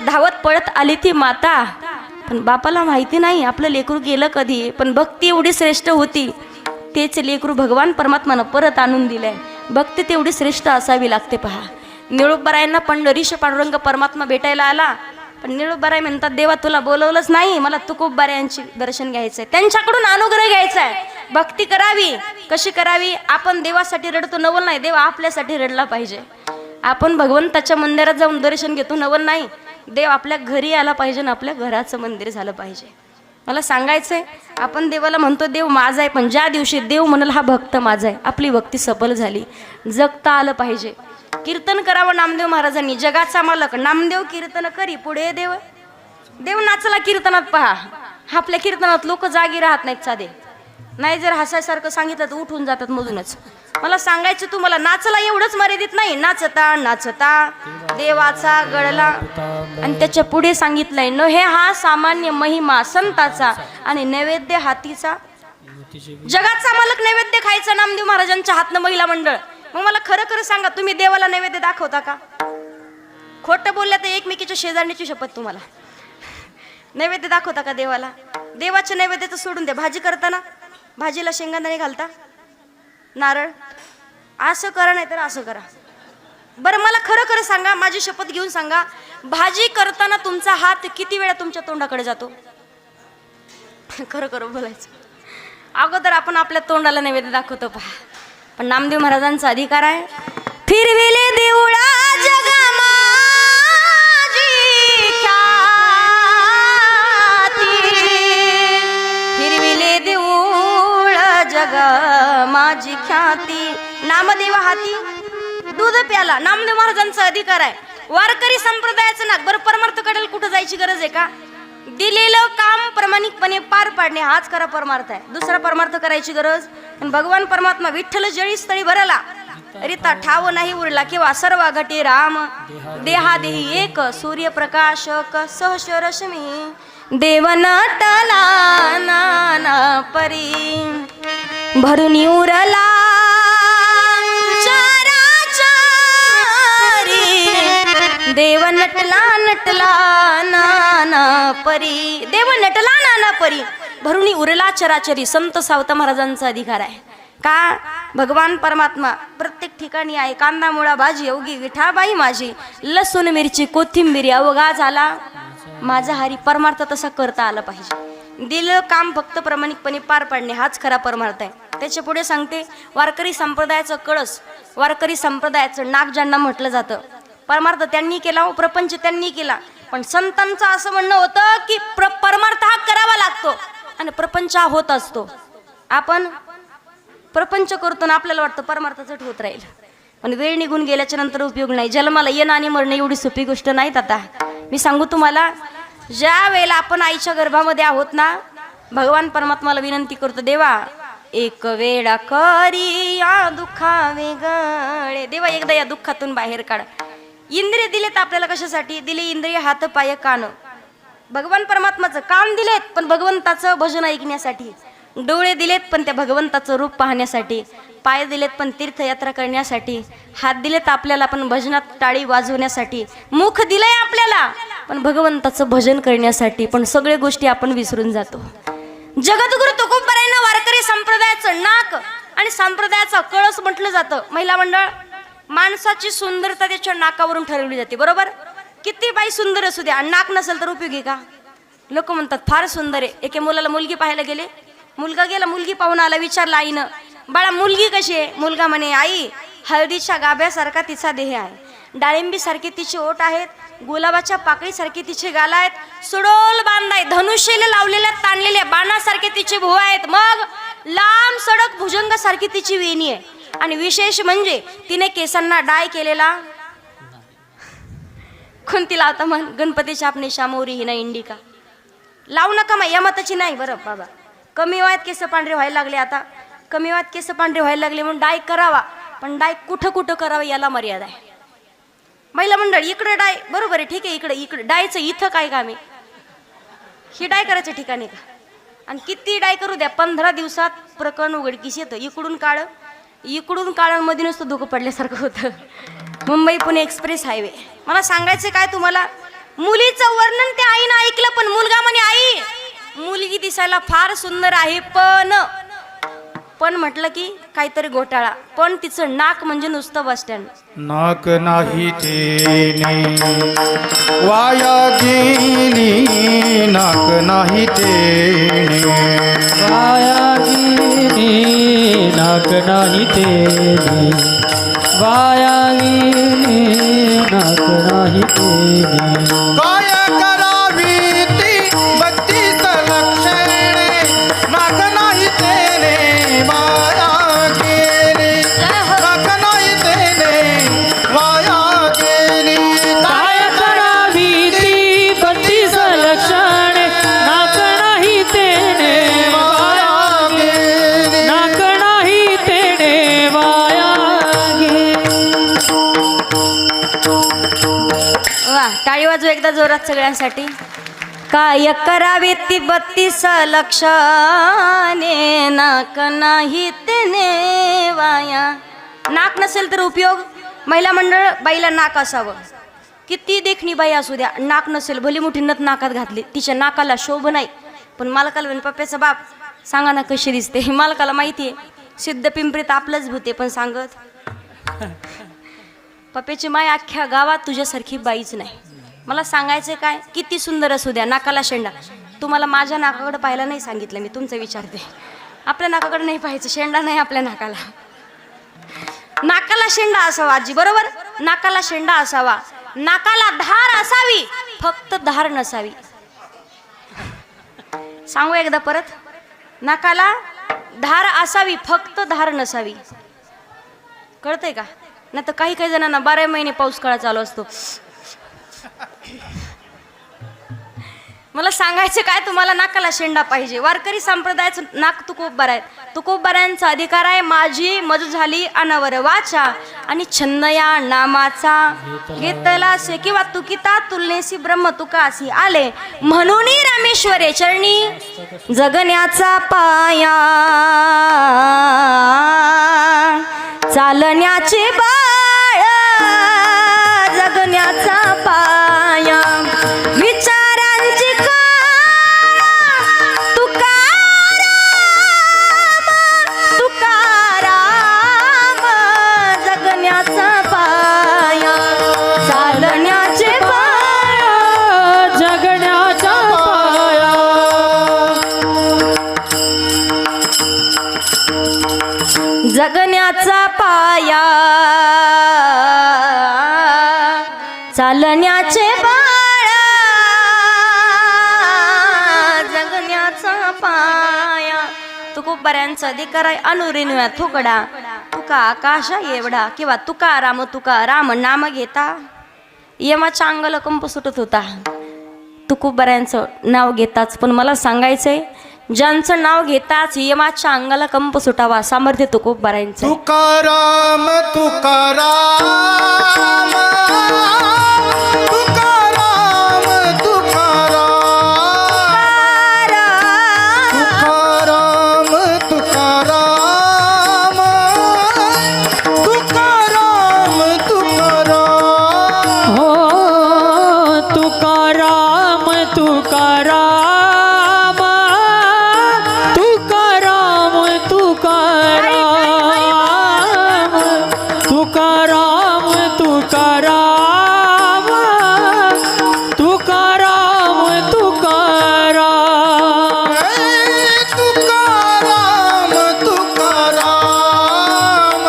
धावत पळत आली ती माता, पण बापाला माहिती नाही आपलं लेकरू गेलं कधी, पण भक्ती एवढी श्रेष्ठ होती, तेच लेकरू भगवान परमात्मानं परत आणून दिलंय. भक्ती तेवढी श्रेष्ठ असावी लागते पहा. निळोबारायांना पंढरीश पांडुरंग परमात्मा भेटायला आला, पण निळोबाराय म्हणतात, देवा तुला बोलवलंच नाही, मला तुकोबारायांची दर्शन घ्यायचंय, त्यांच्याकडून अनुग्रह घ्यायचा आहे. भक्ती करावी. कशी करावी? आपण देवासाठी रडतो, नवल नाही, देव आपल्यासाठी रडला पाहिजे. आपण भगवंताच्या मंदिरात जाऊन दर्शन घेतो, नवल नाही, देव आपल्या घरी आला पाहिजे ना, आपल्या घराचं मंदिर झालं पाहिजे. मला सांगायचंय, आपण देवाला म्हणतो देव माझा आहे, पण ज्या दिवशी देव म्हणाल हा भक्त माझा आहे, आपली भक्ती सफल झाली. जगता आलं पाहिजे. कीर्तन करावं नामदेव महाराजांनी, जगाचा मालक नामदेव कीर्तन करी पुढे देव. देव नाचला कीर्तनात पहा. आपल्या कीर्तनात लोक जागी राहत नाहीत साधे, नाही जर हसायसारखं सांगितलं तर उठून जातात मधूनच. मला सांगायचं तुम्हाला, नाचला एवढंच मर्यादित नाही, नाचता नाचता देवाचा गळला, आणि त्याच्या पुढे सांगितलंय न हे हा सामान्य महिमा संताचा आणि नैवेद्य हातीचा. जगाचा मालक नैवेद्य खायचा नामदेव महाराजांच्या हातनं महिला मंडळ. मग मला खरं खरं सांगा, तुम्ही देवाला नैवेद्य दाखवता का? खोटं बोलल्या तर एकमेकीच्या शेजारणीची शपथ तुम्हाला. नैवेद्य दाखवता का देवाला? देवाच्या नैवेद्याचं सोडून द्या. भाजी करताना भाजीला शेंगदाणे घालता, नारळ, असं करा नाही तर असं करा. बरं मला खरं खरं सांगा, माझी शपथ घेऊन सांगा, भाजी करताना तुमचा हात किती वेळा तुमच्या तोंडाकडे जातो? खरं खरं बोलायचं. अगोदर आपण आपल्या तोंडाला नैवेद्य दाखवतो पहा. पण नामदेव महाराजांचा अधिकार आहे. फिरविले देऊळा जगा माझी ख्याती, फिरविले देऊळ जगा माझी ख्याती. नामदेव हाती दूध प्याला. नामदेव महाराजांचा अधिकार आहे. वारकरी संप्रदायाचं नाक. बरं परमार्थ कडेल कुठं जायची गरज आहे का? दिलेलं काम प्रामाणिकपणे पार पाडणे हाच खरा परमार्थ आहे. दुसरा परमार्थ करायची गरज. पण भगवान परमात्मा विठ्ठल जळी स्थळी भरला रिता ठाव नाही उरला, किंवा सर्व घटी राम देहादेही एक, सूर्यप्रकाशक सहश रश्मी देव नटला नाना परी, भरून उरला देव नटला नटला नाना परी, देव नटला नाना परी, भरुणी उरला चराचरी. संत सावता महाराजांचा अधिकार आहे. का? भगवान परमात्मा प्रत्येक ठिकाणी आहे. कांदा मुळा भाजी अवघी विठाबाई माझी, लसूण मिरची कोथिंबिरी अवघा झाला माझा हरी. परमार्थ तसा करता आला पाहिजे. दिलं काम फक्त प्रामाणिकपणे पार पाडणे हाच खरा परमार्थ आहे. त्याच्या पुढे सांगते, वारकरी संप्रदायाचं कळस, वारकरी संप्रदायाचं नाक ज्यांना म्हटलं जातं, परमार्थ त्यांनी केला, प्रपंच त्यांनी केला. पण संतांचं असं म्हणणं होतं की परमार्थ हा करावा लागतो आणि प्रपंच हा होत असतो. आपण प्रपंच करतो ना, आपल्याला वाटतं परमार्थाचं होत राहील, पण वेळ निघून गेल्याच्या नंतर उपयोग नाही. जन्माला येणं आणि मरणं एवढी सोपी गोष्ट नाहीत. आता मी सांगू तुम्हाला, ज्या वेळेला आपण आईच्या गर्भामध्ये आहोत ना, भगवान परमात्माला विनंती करतो, देवा एक वेळा करी या दुःखा वेगळे, देवा एकदा या दुःखातून बाहेर काढ. इंद्रिय दिलेत आपल्याला कशासाठी? दिले इंद्रिय हात पाय कान. भगवान परमात्माचं कान दिलेत पण भगवंताचं भजन ऐकण्यासाठी, डोळे दिलेत पण त्या भगवंताचं रूप पाहण्यासाठी, पाय दिलेत पण तीर्थयात्रा करण्यासाठी, हात दिलेत आपल्याला पण भजनात टाळी वाजवण्यासाठी, मुख दिलंय आपल्याला पण भगवंताचं भजन करण्यासाठी. पण सगळ्या गोष्टी आपण विसरून जातो. जगद्गुरु तुकोबारायांना वारकरी संप्रदायाचं नाक आणि संप्रदायाचा कळस म्हटलं जातं. महिला मंडळ, माणसाची सुंदरता त्याच्या नाकावरून ठरवली जाते. बरोबर? किती बाई सुंदर असू द्या, नाक नसेल तर उपयोगी का? लोक म्हणतात फार सुंदर आहे. एके मुलाला मुलगी पाहायला गेले, मुलगा गेला, मुलगी पाहून आला, विचारला आईनं, बाळा मुलगी कशी आहे? मुलगा म्हणे, आई हळदीच्या गाभ्यासारखा तिचा देह आहे, डाळिंबी सारखे तिचे ओठ आहेत, गुलाबाच्या पाकळीसारखे तिचे गाल आहेत, सुडोल बांध आहे, धनुष्येला लावलेल्या ताणलेल्या बाणासारखे तिचे भुवा आहेत, मग लांब सडक भुजंगासारखी तिची वेणी आहे. आणि विशेष म्हणजे तिने केसांना डाय केलेला कोणती लावता? मग गणपतीच्या आपणे शामोरी हिना इंडिका लावू नका. मग या मताची नाही बरं बाबा. कमी वयात केस पांढरे व्हायला लागले, आता कमी वयात केस पांढरे व्हायला लागले म्हणून डाय करावा, पण डाय कुठं कुठं करावा याला मर्यादा आहे. महिला मंडळ, इकडे डाय बरोबर आहे, ठीक आहे, इकडे इकडे डायचं इथं काय काम आहे? ही डाय करायचं ठिकाणी का? आणि किती डाय करू द्या, 15 दिवसात प्रकरण उघडकीस येतं. इकडून काळांमध्ये नुसतं धुकं पडल्यासारखं होतं. Mumbai Pune express highway. मला सांगायचं काय तुम्हाला, मुलीचं वर्णन त्या आईनं ऐकलं, पण मुलगा म्हणे, आई मुलगी दिसायला फार सुंदर आहे, पण म्हटलं की काहीतरी घोटाळा. पण तिचं नाक म्हणजे नुसतं बस स्टँड.
नाक नाही तेने वाया गेली, नाक नाही तेने
वाया गेली, नाक नाही तेने वाया गेली, नाक नाही तेने.
काय करावी ती 32 लक्षणे, नाक नाही तेने वाया गेली, नाक नाही तेने वाया गेली.
काय करावी ती 32 लक्षणे, नाक नाही तेने वाया गेली, नाक नाही तेने वाया गेली.
वा, टाळी वाजू एकदा जोरात सगळ्यांसाठी. काय करावे ती 32 लक्षणे, नाक नाही तेने वाया. नाक नसेल तर उपयोग? महिला मंडळ, बाईला नाक असावं. किती देखणी बाई असू द्या, नाक नसेल, भली मोठी नथ नाकात घातली, तिच्या नाकाला शोभ नाही, पण मालकाला म्हणे पप्प्याचा बाप सांगा ना कशी दिसते. मालकाला माहिती आहे सिद्ध पिंपरीत आपलंच भूते, पण सांगत पप्प्याची माय अख्ख्या गावात तुझ्यासारखी बाईच नाही. मला सांगायचं काय, किती सुंदर असू द्या, नाकाला शेंडा. तुम्हाला माझ्या नाकाकडे पाहायला नाही सांगितलं मी, तुमचं विचारते. आपल्या नाकाकडे नाही पाहायचं, शेंडा नाही आपल्या नाकाला. नाकाला शेंडा असावा आजी, बरोबर. नाकाला शेंडा असावा, नाकाला धार असावी, फक्त धार नसावी. सांगू एकदा परत, नाकाला धार असावी, फक्त धार नसावी. कळतंय का? नाही तर काही काही जणांना 12 महिने पाऊस काळा चालू असतो. मला सांगायचं काय, तुम्हाला नाकाला शेंडा पाहिजे. वारकरी संप्रदायाचं नाक तुकोबरा आहे. तुकोबऱ्यांचा अधिकार आहे, माझी मज झाली अनावर वाचा आणि छंद या नामाचा घेतला से किंवा तुकिता तुलनेसी ब्रह्म तुकासी आले म्हणून रामेश्वरे चरणी जगण्याचा पाया चालण्याचे बाळ जगण्याचा पाया विचारांची तुकाराम जगण्याचा पाया चालण्याचे पाया
जगण्याचा पाया
जगण्याचा पाया चालण्याचे बाळा जगण्याचा पाया तुकोबऱ्यांचा अधिकार आहे अनुरेणुया थोकडा तुका आकाशा एवढा किंवा तुकाराम तुकाराम नाम घेता यमाच्या अंगाला कंप सुटत होता. तुकोबऱ्यांचं नाव घेताच, पण मला सांगायचंय ज्यांचं नाव घेताच यमाच्या अंगाला कंप सुटावा सामर्थ्य तुकोबऱ्यांचं.
तुकाराम तुकाराम तुकाराम तुकाराम तुकाराम तुकाराम तुकाराम तुकाराम
हो तुकाराम तुकाराम तुकाराम तुकाराम तुकाराम तुकाराम तुकाराम तुकाराम
तुकाराम तुकाराम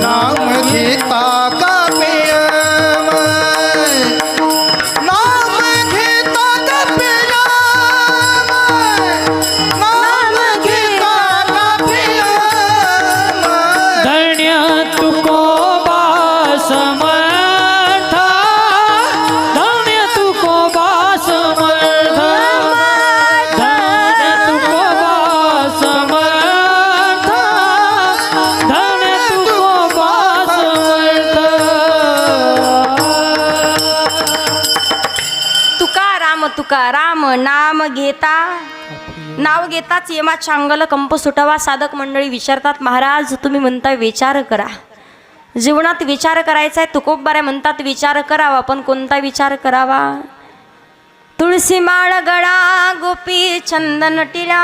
नाम घेता का प्रेम नाम घेता का प्रेम नाम घेता का प्रेम
धन्य तुकोबा समर्थ धन्य तुकोबा समर्थ धन्य तुकोबा समर्थ धन्य तुकोबा समर्थ
तुकाराम तुकाराम नाव घेताच यमाच्या अंगाला कंप सुटावा. साधक मंडळी विचारतात महाराज तुम्ही म्हणता विचार करा, जीवनात विचार करायचा आहे. तुकोबऱ्या म्हणतात विचार करावा, पण कोणता विचार करावा. तुळशी माळ गळा गोपी चंदन टिळा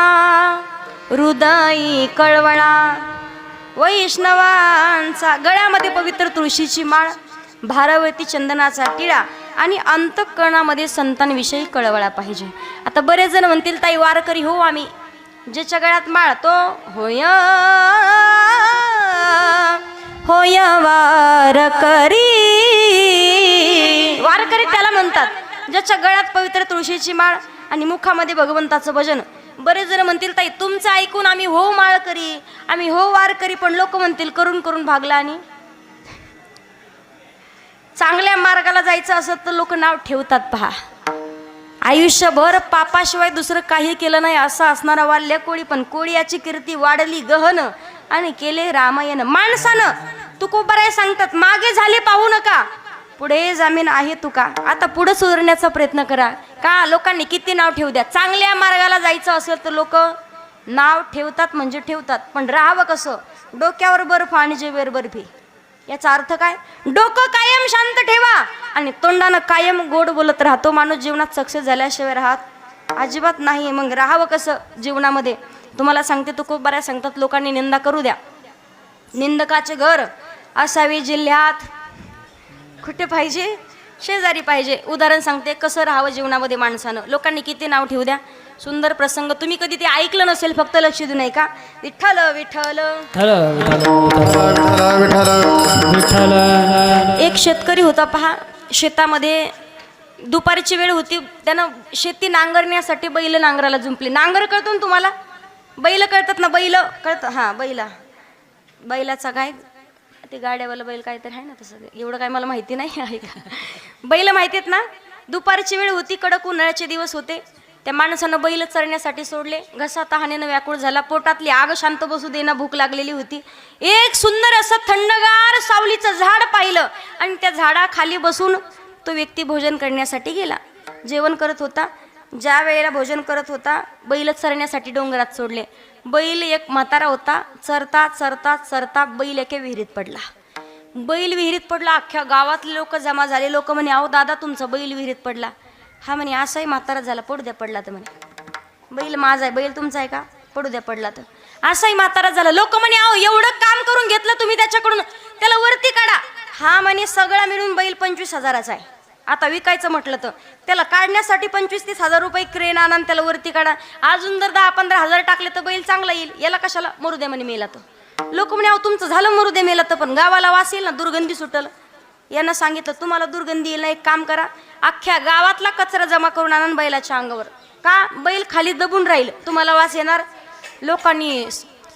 हृदयी कळवळा वैष्णवांचा गळ्यामध्ये पवित्र तुळशीची माळ भारवती चंदनाचा टिळा आणि अंतःकरणामध्ये संतांविषयी कळवळा पाहिजे. आता बरेच जण म्हणतील ताई वारकरी हो आम्ही, ज्याच्या गळ्यात माळ तो होय होय वारकरी. वारकरी त्याला म्हणतात ज्याच्या गळ्यात पवित्र तुळशीची माळ आणि मुखामध्ये भगवंताचं भजन. बरेच जण म्हणतील ताई तुमचं ऐकून आम्ही हो माळकरी आम्ही हो वारकरी, पण लोक म्हणतील करून करून भागला. आणि चांगल्या मार्गाला जायचं असत तर लोक नाव ठेवतात. पहा आयुष्यभर पापाशिवाय दुसरं काही केलं नाही असं असणारा वाल्य कोळी, पण कोळी याची कीर्ती वाढली गहन आणि केले रामायण माणसानं. तुकोबराय सांगतात मागे झाले पाहू नका, पुढे जामीन आहे तुका. आता पुढे सुधारण्याचा प्रयत्न करा. का लोकांनी किती नाव ठेवू द्या, चांगल्या मार्गाला जायचं असेल तर लोक नाव ठेवतात म्हणजे ठेवतात, पण राहावं कसं. डोक्यावर बर्फ आणि जेवेर बर्फी. याचा अर्थ काय? डोकं कायम शांत ठेवा आणि तोंडानं कायम गोड बोलत राहतो माणूस जीवनात सक्सेस झाल्याशिवाय राहत अजिबात नाही. मग राहावं कसं जीवनामध्ये? तुम्हाला सांगते, तो खूप बऱ्याच सांगतात लोकांनी निंदा करू द्या. निंदकाचे घर असावे जिल्ह्यात कुठे पाहिजे? शेजारी पाहिजे. उदाहरण सांगते कसं राहावं जीवनामध्ये माणसानं. लोकांनी किती नाव ठेवू द्या, सुंदर प्रसंग तुम्ही कधी ते ऐकलं नसेल, फक्त लक्ष देऊ नये का? विठ्ठल विठ्ठल
विठ्ठल.
एक शेतकरी होता पहा. शेतामध्ये दुपारची वेळ होती. त्यानं शेती नांगरण्यासाठी बैल नांगराला जुंपले. नांगर कळतो ना तुम्हाला? बैल कळतात ना? बैल कळतं? हां, बैलाचा काय ते गाड्यावाला बैल काय तर आहे ना तसं, एवढं काय मला माहिती नाही आहे का? बैल माहिती आहेत ना? दुपारची वेळ होती, कडक उन्हाळ्याचे दिवस होते. त्या माणसानं बैल चरण्यासाठी सोडले. घसा तहानेनं व्याकुळ झाला. पोटातली आग शांत बसू देना, भूक लागलेली होती. एक सुंदर असं थंडगार सावलीचं झाड पाहिलं आणि त्या झाडाखाली बसून तो व्यक्ती भोजन करण्यासाठी गेला. जेवण करत होता. ज्या वेळेला भोजन करत होता, बैल चरण्यासाठी डोंगरात सोडले. बैल एक म्हातारा होता. चरता चरता चरता बैल एके विहिरीत पडला. बैल विहिरीत पडला. अख्ख्या गावातले लोक जमा झाले. लोक म्हणे, अहो दादा तुमचा बैल विहिरीत पडला. हा म्हणे, असाही म्हातारा झाला, पडू द्या पडला तर. म्हणे, बैल माझा आहे. बैल तुमचा आहे का? पडू द्या पडला तर. असाही म्हातारा झाला. लोक म्हणे, अहो एवढं काम करून घेतलं तुम्ही त्याच्याकडून, त्याला वरती काढा. हा म्हणे, सगळा मिळून बैल 25,000चा आहे. आता विकायचं म्हटलं तर त्याला काढण्यासाठी 25-30 हजार रुपये क्रेन आणा, त्याला वरती काढा. अजून जर 10-15 हजार टाकले तर बैल चांगला येईल. याला कशाला? मरू दे म्हणे मेला तर. लोक म्हणे, अहो तुमचं झालं मरू दे मेला तर, पण गावाला वास येईल ना, दुर्गंधी सुटल. यांना सांगितलं, तुम्हाला दुर्गंधी येईल ना, एक काम करा, अख्ख्या गावातला कचरा जमा करून आणा बैलाच्या अंगावर. का? बैल खाली दबून राहील, तुम्हाला वास येणार. लोकांनी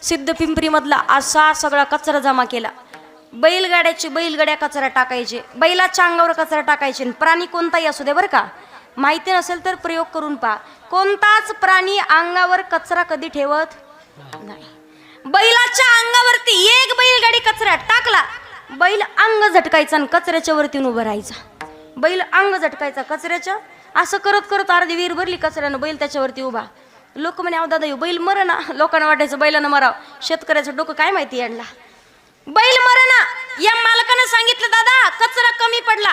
सिद्धपिंपरीमधला असा सगळा कचरा जमा केला. बैलगाड्या कचरा टाकायचे, बैलाच्या अंगावर कचरा टाकायचे. प्राणी कोणताही असू दे बरं का, माहिती नसेल तर प्रयोग करून पहा. कोणताच प्राणी अंगावर कचरा कधी ठेवत नाही. बैलाच्या अंगावरती एक बैलगाडी कचरा टाकला, बैल अंग झटकायचा आणि कचऱ्याच्या वरती उभं राहायचा. बैल अंग झटकायचा कचऱ्याच्या. असं करत करत अर्धी विहीर भरली कचऱ्यानं, बैल त्याच्यावरती उभा. लोक म्हणे, अहो दादा येऊ बैल मर ना. लोकांना वाटायचं बैलानं मराव. शेतकऱ्याचं डोकं काय माहिती यांना. बैल मरणा. या मालकानं सांगितलं, दादा कचरा कमी पडला.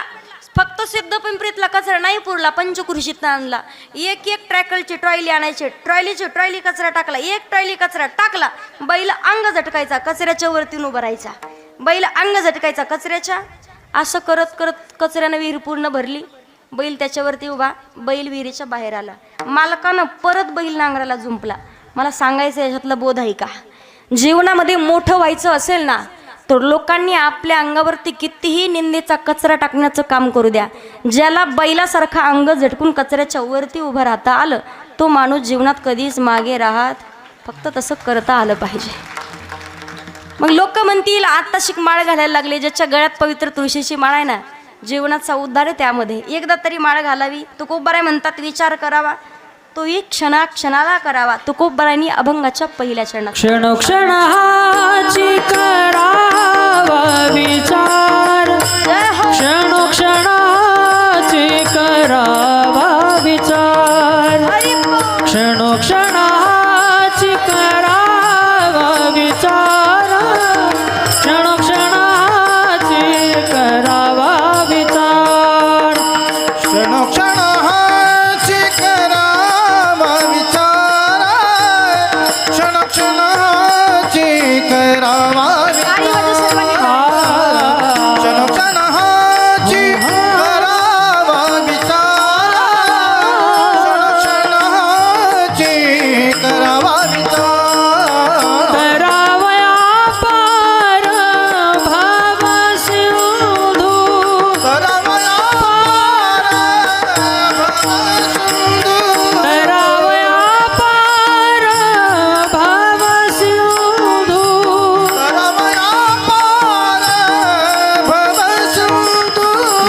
फक्त सिद्धपिंपरीतला कचरा नाही पुरला, पंचकृषीतनं आणला. एक ट्रॅक्टरची ट्रॉयली आणायची, ट्रॉयली कचरा टाकला. एक ट्रॉयली कचरा टाकला, बैल अंग झटकायचा, कचऱ्याच्या वरती उभा राहायचा. बैल अंग झटकायचा कचऱ्याच्या. असं करत करत कचऱ्यानं विहीर पूर्ण भरली. बैल त्याच्यावरती उभा. बैल विहिरीच्या बाहेर आला. मालकानं परत बैल नांगराला जुंपला. मला सांगायचं याच्यातला बोध आहे का? जीवनामध्ये मोठं व्हायचं असेल ना, तर लोकांनी आपल्या अंगावरती कितीही निंदेचा कचरा टाकण्याचं काम करू द्या. ज्याला बैलासारखा अंग झटकून कचऱ्याच्या वरती उभं राहता आलं, तो माणूस जीवनात कधीच मागे राहत. फक्त तसं करता आलं पाहिजे. मग लोक म्हणतील, आता शिक माळ घालायला लागले. ज्याच्या गळ्यात पवित्र तुळशीची माळ आहे ना, जीवनाचा उद्धार आहे त्यामध्ये. एकदा तरी माळ घालावी. तुकोबाराय म्हणतात, विचार करावा तो एक क्षणाला करावा. तुकोबारायांनी अभंगाच्या पहिल्या चरणात
क्षणोक्षणाची करावा विचार, क्षणोक्षणाची करावा विचार, क्षणोक्षणाची करावा विचार, क्षणोक्षणाची करावा विचार,
क्षणोक्षणाची करावा विचार, क्षणोक्षणाची करावा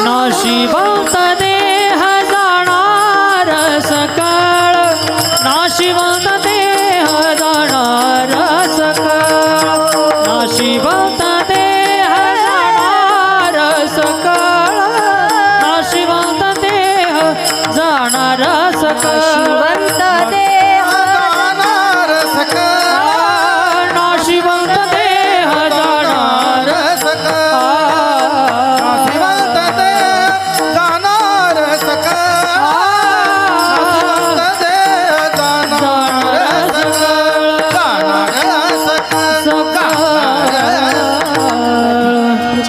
नाशिवंत देह जाणार सकाळ, नाशिवंत देह जाणार सकाळ, नाशिवंत देह जाणार सकाळ, नाशिवंत देह जाणार सकाळ, नाशिवंत देह जाणार सकाळ,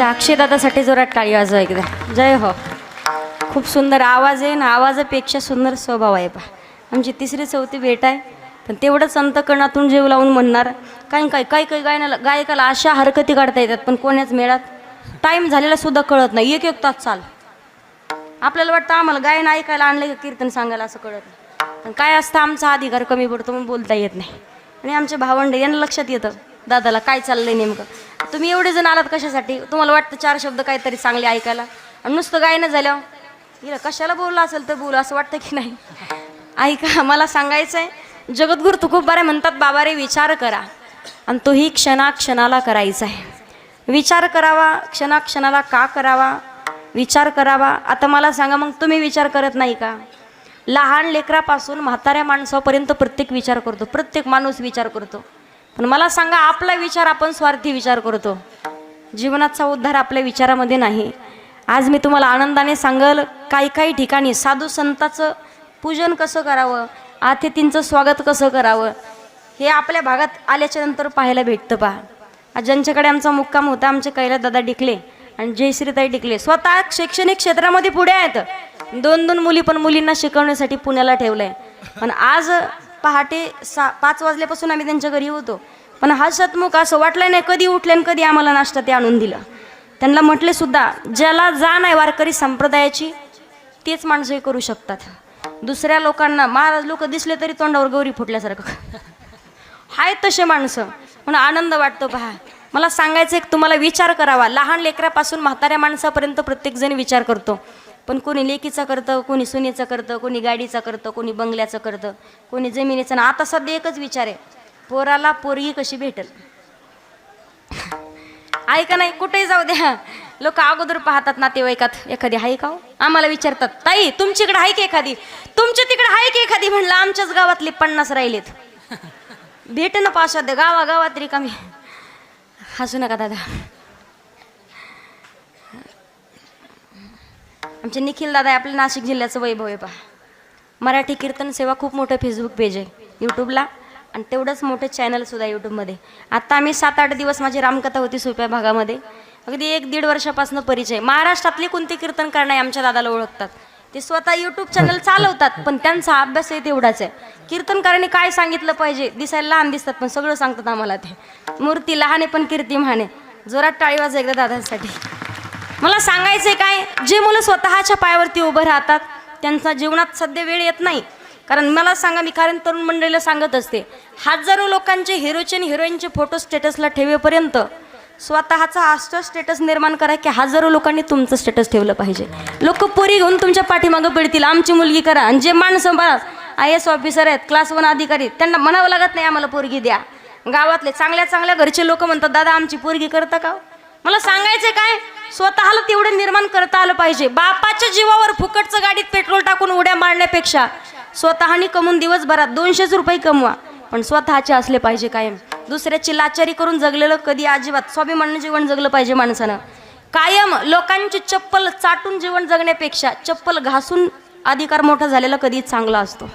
आमच्या अक्षय दादासाठी जोरात टाळी वाजवा एकदा. जय हो. खूप सुंदर आवाज आहे ना, आवाजापेक्षा सुंदर स्वभाव आहे. पहा आमची 3री-4थी भेट आहे, पण तेवढंच अंतकरणातून जीव लावून म्हणणार. काही गायकाला अशा हरकती काढता येतात, पण कोण्याच मेळात टाईम झालेला सुद्धा कळत नाही. एक तास चाल. आपल्याला वाटतं आम्हाला गायन ऐकायला आणलं की कीर्तन सांगायला, असं कळत नाही. पण काय असतं, आमचा अधिकार कमी पडतो म्हणून बोलता येत नाही. आणि आमचे भावंड यांना लक्षात येतं दादाला काय चाललंय नेमकं. तुम्ही एवढे जण आलात कशासाठी? तुम्हाला वाटतं 4 शब्द काहीतरी चांगले ऐकायला, आणि नुसतं गायनं झाल्यावर हिला कशाला बोललं असेल तर बोलू असं वाटतं की नाही? ऐका, मला सांगायचं आहे, जगद्गुरु तुकोबारे म्हणतात, बाबा रे विचार करा, आणि तोही क्षणाक्षणाला करायचा आहे. विचार करावा, क्षणाक्षणाला का करावा, विचार करावा. आता मला सांगा, मग तुम्ही विचार करत नाही का? लहान लेकरापासून म्हाताऱ्या माणसापर्यंत प्रत्येक विचार करतो, प्रत्येक माणूस विचार करतो. पण मला सांगा, आपला विचार आपण स्वार्थी विचार करतो. जीवनाचा उद्धार आपल्या विचारामध्ये नाही. आज मी तुम्हाला आनंदाने सांगल, काही ठिकाणी साधू संताचं पूजन कसं करावं, अतिथींचं स्वागत कसं करावं, हे आपल्या भागात आल्याच्या नंतर पाहायला भेटतं. पहा, आज ज्यांच्याकडे आमचा मुक्काम होता, आमचे कैलासदादा डिकले आणि जयश्रीताई डिकले, स्वतः शैक्षणिक क्षेत्रामध्ये पुढे आहेत. 2 मुली, पण मुलींना शिकवण्यासाठी पुण्याला ठेवलं आहे. पण आज पहाटे 5 वाजल्यापासून आम्ही त्यांच्या घरी होतो, पण हा सतमुख असं वाटलं नाही कधी उठले आणि कधी आम्हाला नाश्ता ते आणून दिलं. त्यांना म्हटले सुद्धा, ज्याला जाण आहे वारकरी संप्रदायाची तेच माणसं हे करू शकतात. दुसऱ्या लोकांना महाराज लोक दिसले तरी तोंडावर गौरी फुटल्यासारखं हाय तसे माणसं. म्हणून आनंद वाटतो. पहा, मला सांगायचं एक, तुम्हाला विचार करावा. लहान लेकरापासून म्हाताऱ्या माणसापर्यंत प्रत्येकजण विचार करतो. पण कोणी लेकीचा करतं, कोणी सुनेचं करतं, कोणी गाडीचा करतं, कोणी बंगल्याचं करतं, कोणी जमिनीचं. ना आता सध्या एकच विचार आहे, पोराला पोरगी कशी भेटेल. ऐका नाही, कुठेही जाऊ द्या, लोक अगोदर पाहतात नातेवाईकात एखादी आहे का. आम्हाला विचारतात, ताई तुमच्याकडे आहे की एखादी, तुमच्या तिकडे आहे की एखादी. म्हणलं आमच्याच गावातले 50 राहिलेत, भेट ना पावसात गावागावात रिकामी. हसू नका दादा. आमचे निखिल दादा आहे, आपल्या नाशिक जिल्ह्याचं वैभव आहे. पहा, मराठी कीर्तन सेवा खूप मोठं फेसबुक पेज आहे यूट्यूबला, आणि तेवढंच मोठे चॅनलसुद्धा यूट्यूबमध्ये. आता आम्ही 7-8 दिवस माझी रामकथा होती सोप्या भागामध्ये, अगदी 1-1.5 वर्षापासून परिचय. महाराष्ट्रातले कोणते कीर्तनकार नाही आमच्या दादाला ओळखतात. ते स्वतः यूट्यूब चॅनल चालवतात, पण त्यांचा अभ्यास आहे तेवढाच आहे. कीर्तनकारांनी काय सांगितलं पाहिजे, दिसायला लहान दिसतात पण सगळं सांगतात आम्हाला. ते मूर्ती लहान आहे पण कीर्ती महान आहे. जोरात टाळी वाजवा एकदा दादांसाठी. मला सांगायचं काय, जे मुलं स्वतःच्या पायावरती उभं राहतात त्यांचा जीवनात सध्या वेळ येत नाही. कारण मला सांगा, मी कारण तरुण मंडळीला सांगत असते, हजारो लोकांचे हिरोचे आणि हिरोईनचे फोटो स्टेटसला ठेवेपर्यंत स्वतःचा हास्य स्टेटस निर्माण करा की हजारो लोकांनी तुमचं स्टेटस ठेवलं पाहिजे. लोक पोरी घेऊन तुमच्या पाठीमागं पडतील, आमची मुलगी करा. आणि जे माणसं बघा IAS ऑफिसर आहेत, क्लास 1 अधिकारी, त्यांना म्हणावं लागत नाही आम्हाला पोरगी द्या. गावातले चांगल्या घरचे लोक म्हणतात, दादा आमची पोरगी करता का. मला सांगायचं काय, स्वतःला तेवढं निर्माण करता आलं पाहिजे. बापाच्या जीवावर फुकटचं गाडीत पेट्रोल टाकून उड्या मारण्यापेक्षा स्वतःनी कमवून दिवसभरात 200 रुपये कमवा, पण स्वतःचे असले पाहिजे कायम. दुसऱ्याची लाचारी करून जगलेलं कधी अजिबात. स्वाभिमानानं जीवन जगलं पाहिजे माणसानं. कायम लोकांची चप्पल चाटून जीवन जगण्यापेक्षा चप्पल घासून अधिकार मोठा झालेला कधी चांगला असतो.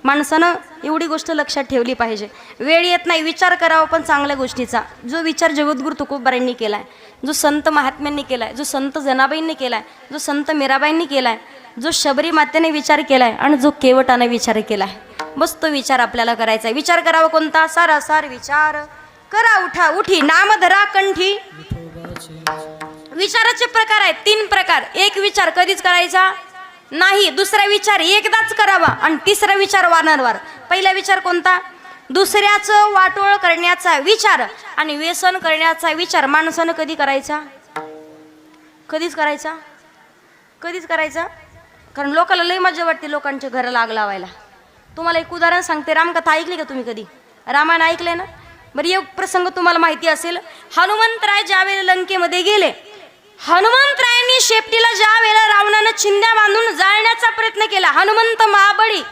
माणसानं एवढी गोष्ट लक्षात ठेवली पाहिजे. वेळ येत नाही, विचार करावा पण चांगल्या गोष्टीचा. जो विचार जगद्गुरु तुकोबारांनी केला आहे, जो संत महात्म्यांनी केला आहे, जो संत जनाबाईंनी केला आहे, जो संत मीराबाईंनी केला आहे, जो शबरी मातेने विचार केला आहे आणि जो केवटाने विचार केला आहे, बस तो विचार आपल्याला करायचा आहे. विचार करावा कोणता, सारासार विचार करा उठा उठी नाम धरा कंठी. विचाराचे प्रकार आहेत 3 प्रकार. एक विचार कधीच करायचा नाही, दुसरा विचार एकदाच करावा, आणि तिसरा विचार वारंवार. पहिला विचार कोणता, दुसऱ्याचं वाटोळ करण्याचा विचार आणि व्यसन करण्याचा विचार माणसानं कधी करायचा, कधीच करायचा, कधीच करायचा. कारण लोकांना लई मजा वाटते लोकांच्या घराला आग लावायला. तुम्हाला एक उदाहरण सांगते, रामकथा ऐकली का तुम्ही कधी, रामायण ऐकले ना. बरं, एक प्रसंग तुम्हाला माहिती असेल, हनुमंतराय ज्यावेळेला लंकेमध्ये गेले, हनुमंतरायांनी शेपटीला ज्या वेळेला रावणानं चिंध्या बांधून जाळण्याचा प्रयत्न केला, हनुमंत महाबळी,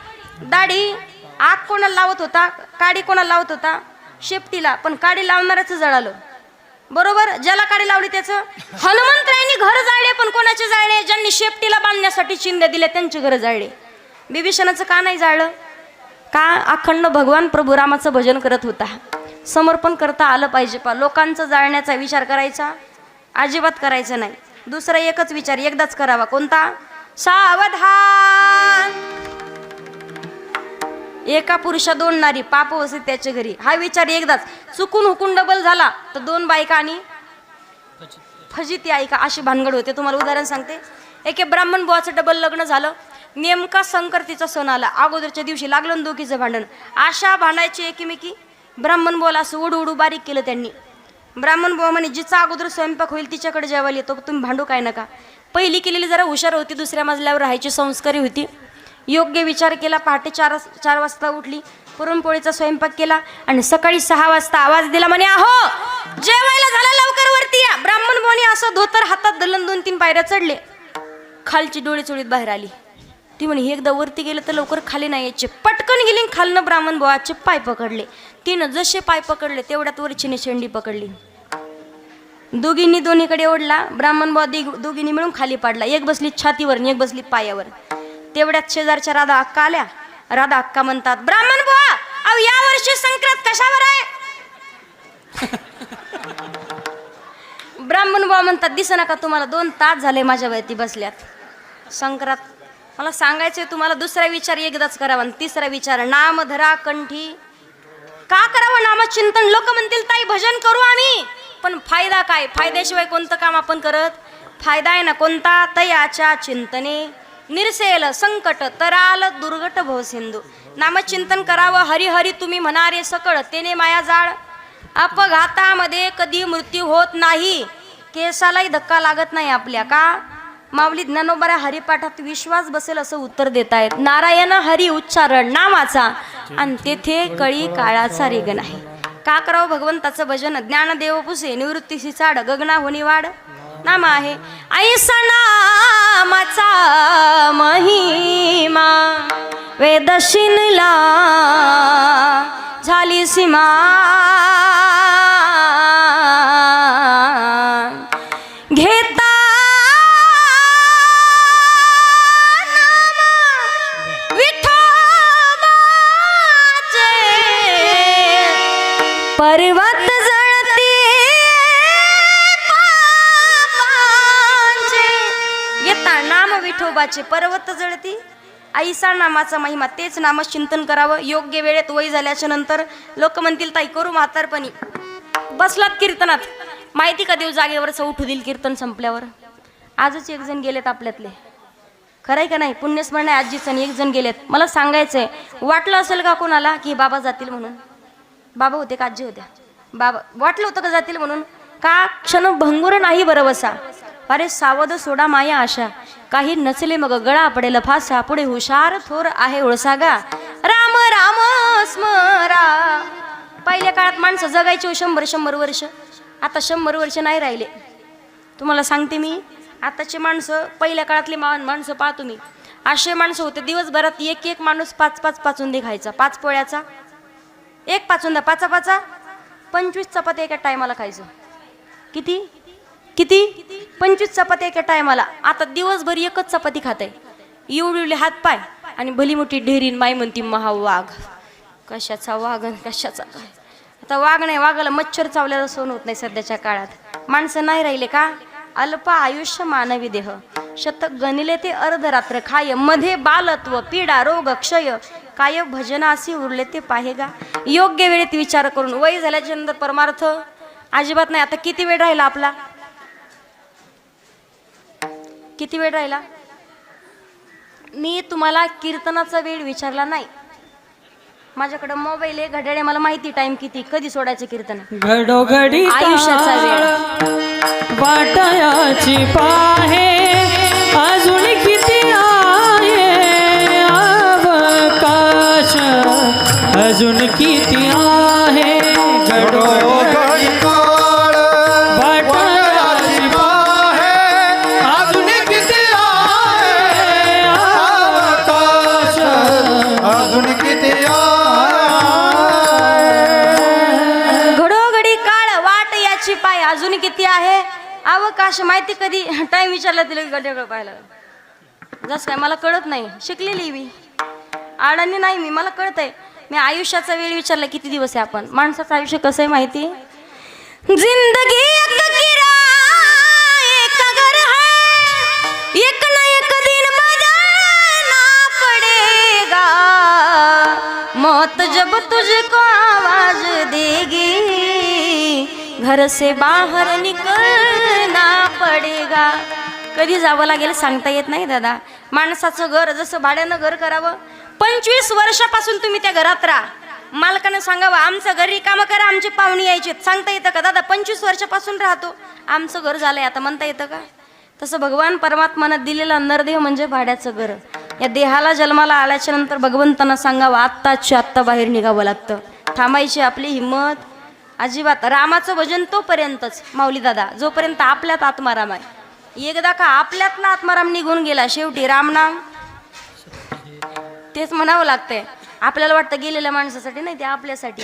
दाढी आग कोणाला लावत होता, काडी कोणाला लावत होता, शेपटीला, पण काडी लावणारच जळालं. बरोबर, ज्याला काडी लावली त्याचं. हनुमंतरायांनी घर जाळले, पण कोणाचे जाळले, ज्यांनी शेपटीला बांधण्यासाठी चिंध्या दिल्या त्यांचे घर जाळले. बिभीषणाचं का नाही जाळलं, का अखंड भगवान प्रभू रामाचं भजन करत होता. समर्पण करता आलं पाहिजे. पा लोकांचं जाळण्याचा विचार करायचा अजिबात करायचं नाही. दुसरा एकच विचार एकदाच करावा. कोणता? सावधान. एका पुरुषा 2 नारी, पाप वसे त्याच्या घरी. हा विचार एकदाच. चुकून हुकून डबल झाला तर 2 बायका आणि फजिती ऐका अशी भानगड होते. तुम्हाला उदाहरण सांगते. एके ब्राह्मण बुवाचं डबल लग्न झालं. नेमका संक्रांतीचा सण आला. अगोदरच्या दिवशी लागलं ना दोघीचं भांडण. आशा भांडायची एकमेकी. ब्राह्मण बुवाला असं उडू उडू बारीक केलं त्यांनी. ब्राह्मण बुवा म्हणे जिचा अगोदर स्वयंपाक होईल तिच्याकडे जेवायला येतो, तुम्ही भांडू काय नका. पहिली केलेली जरा हुशार होती, दुसऱ्या मजल्यावर राहायची संस्कारी होती. योग्य विचार केला. पहाटे 4 वाजता उठली, पुरणपोळीचा स्वयंपाक केला आणि सकाळी 6 वाजता आवाज दिला म्हणे अहो जेवायला झालं लवकर वरती या. ब्राह्मण बुवानी असं धोतर हातात धरलं 2-3 पायऱ्या चढले. खालची डोळी चोळीत बाहेर आली. ती म्हणे हे एकदा वरती गेलं तर लवकर खाली नाही यायचे. पटकन गेली खालनं ब्राह्मण बुवाचे पाय पकडले. तिनं जसे पाय पकडले तेवढ्यात वरचीने शेंडी पकडली. दोघींनी दोन्हीकडे ओढला. ब्राह्मण बुवा दोघींनी मिळून खाली पाडला. एक बसली छातीवर आणि एक बसली पायावर. तेवढ्यात शेजारच्या राधा अक्का आल्या. राधा अक्का म्हणतात ब्राह्मण बुवा अहो या वर्षी संक्रांत कशावर आहे? ब्राह्मण बुवा म्हणतात दिसना का तुम्हाला 2 तास झाले माझ्यावरती बसल्यात. संक्रांत मला सांगायचंय तुम्हाला. दुसरा विचार एकदाच करावा. तिसरा विचार नाम धरा कंठी. का करावं नामचिंतन? लोक म्हणतील ताई भजन करू आम्ही, पण फायदा काय? फायद्याशिवाय कोणतं काम आपण करत? फायदा आहे ना कोणता? तयाच्या चिंतने निरसेल संकट तराल दुर्गट भवसिंधू. नामचिंतन करावं. हरी हरी तुम्ही म्हणारे सकळ तेने माया जाळ. अपघातामध्ये कधी मृत्यू होत नाही. केसालाही धक्का लागत नाही आपल्या. का? माऊली ज्ञानोबा हरिपाठात विश्वास बसेल असं उत्तर देत आहेत. नारायण हरी उच्चारण नामाचा आणि तेथे कळी काळाचा रेग नाही. का करावं भगवंताचं भजन? ज्ञानदेव पुसे निवृत्तीशी चाड गगना होनी वाढ. नाम आहे ऐसा नामाचा महिमा वेद शिनला झाली सीमा. घेता पर्वत जळते पापांचे. येता नाम विठोबाचे पर्वत जळती. ऐसा नामाचा महिमा. तेच नाम चिंतन करावं. योग्य वेळेत वय झाल्याच्या नंतर लोक म्हणतील ताई करू म्हातारपणी. बसलात कीर्तनात माहिती का देव जागेवरच उठू देईल कीर्तन संपल्यावर. आजच 1 जण गेलेत आपल्यातले. खरंय का नाही? पुण्यस्मरण आहे आजीचं आणि 1 जण गेलेत. मला सांगायचंय वाटलं असेल का कोणाला की बाबा जातील म्हणून? बाबा होते का आजी होत्या? बाबा. वाटलं होतं का जातील म्हणून? का क्षण भंगुर नाही बरं बसा. अरे सावध सोडा माया आशा. काही नचले मग गळा पडेल फासा. पुढे हुशार थोर आहे ओळसा गा. राम राम स्मरा. पहिल्या काळात माणसं जगायची 100-100 वर्ष. आता 100 वर्ष नाही राहिले. तुम्हाला सांगते मी. आताची माणसं पहिल्या काळातली माणसं पाहा तुम्ही. असे माणसं होते दिवसभरात एक माणूस 5-5 पाचुंदे खायचा. 5 पोळ्याचा 1 पाचुंदा 5 25 चपात्या एका टायमाला खायचं. किती 25 चपात्या एका टायमाला. आता दिवसभर 1च चपाती खाताय. एवढी हात पाय आणि भली मोठी ढेरीन. माय म्हणती महावाघ. कशाचा वाघ कशाचा काय? आता वाघ नाही, वाघाला मच्छर चावल्याला सहन होत नाही सध्याच्या काळात. माणसं नाही राहिले का? अल्प आयुष्य मानवी देह. शतक गणिले ते अर्धरात्र खाय. मध्ये बालत्व पीडा रोग क्षय. काय भजनासी उरले ते पाहेगा. योग्य वेळेत विचार करून. वय झाल्याच्या नंतर परमार्थ अजिबात नाही. आता किती वेळ राहिला आपला? किती वेळ राहिला? मी तुम्हाला कीर्तनाचा वेळ विचारला नाही. माझ्याकडे मोबाईल आहे, घड्याळ आहे, मला माहिती टाइम किती, कधी सोडायचं कीर्तन.
घडोघडी
आयुष्याचा वेळ
वाटायाची पाहे अजून किती आहे अवकाश. अजून किती आहे घडोघडी काळ वाटायाची पाहे अजून किती आहे अवकाश.
अजून किती
पाय अजून किती आहे अवकाश. माहिती कधी टाइम विचारला तिला गड्याकडे पाहायला जस काय मला कळत नाही. शिकलेली मी आडाणी नाही मी, मला कळत आहे. मी आयुष्याचा वेळ विचारला किती दिवस आहे आपण. माणसाचं आयुष्य कसं आहे माहिती? जिंदगी तुझको आवाज देगी, घर से बाहर निकलना पडेगा. कधी जावं लागेल सांगता येत नाही दादा. माणसाचं घर जसं भाड्यानं घर करावं, 25 वर्षापासून तुम्ही त्या घरात राहा, मालकानं सांगावं आमचं घर रिकामं करा, आमची पाहुणी यायची, सांगता येतं का दादा? 25 वर्षापासून राहतो, आमचं घर झालंय आता म्हणता येतं का? तसं भगवान परमात्मानं दिलेलं नरदेह म्हणजे भाड्याचं घर. या देहाला जन्माला आल्याच्या नंतर भगवंतांना सांगावं आत्ताच्या आत्ता बाहेर निघावं लागतं. थांबायची आपली हिंमत अजिबात. रामाचं भजन तोपर्यंतच माऊली दादा, जोपर्यंत आपल्यात आत्माराम आहे. एकदा का आपल्यातला आत्माराम निघून गेला, शेवटी रामनाम तेच म्हणावं लागतंय. आपल्याला वाटतं गेलेल्या माणसासाठी नाही, ते आपल्यासाठी.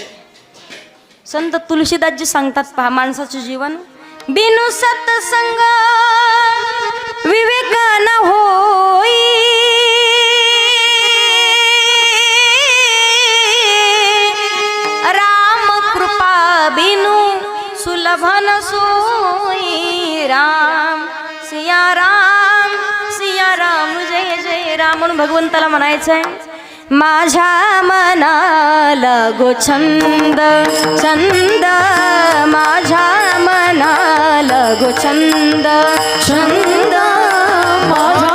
संत तुलसीदासजी सांगतात पहा, माणसाचं जीवन बिनु सत्संग विवेक न होई, राम कृपा बिनु सुलभ न सोई. राम सिया राम जय जय राम म्हणून भगवंताला म्हणायचंय. माझ्या मनाला गो छंद छंद, माझ्या मनाला गो छंद छंद, माझ्या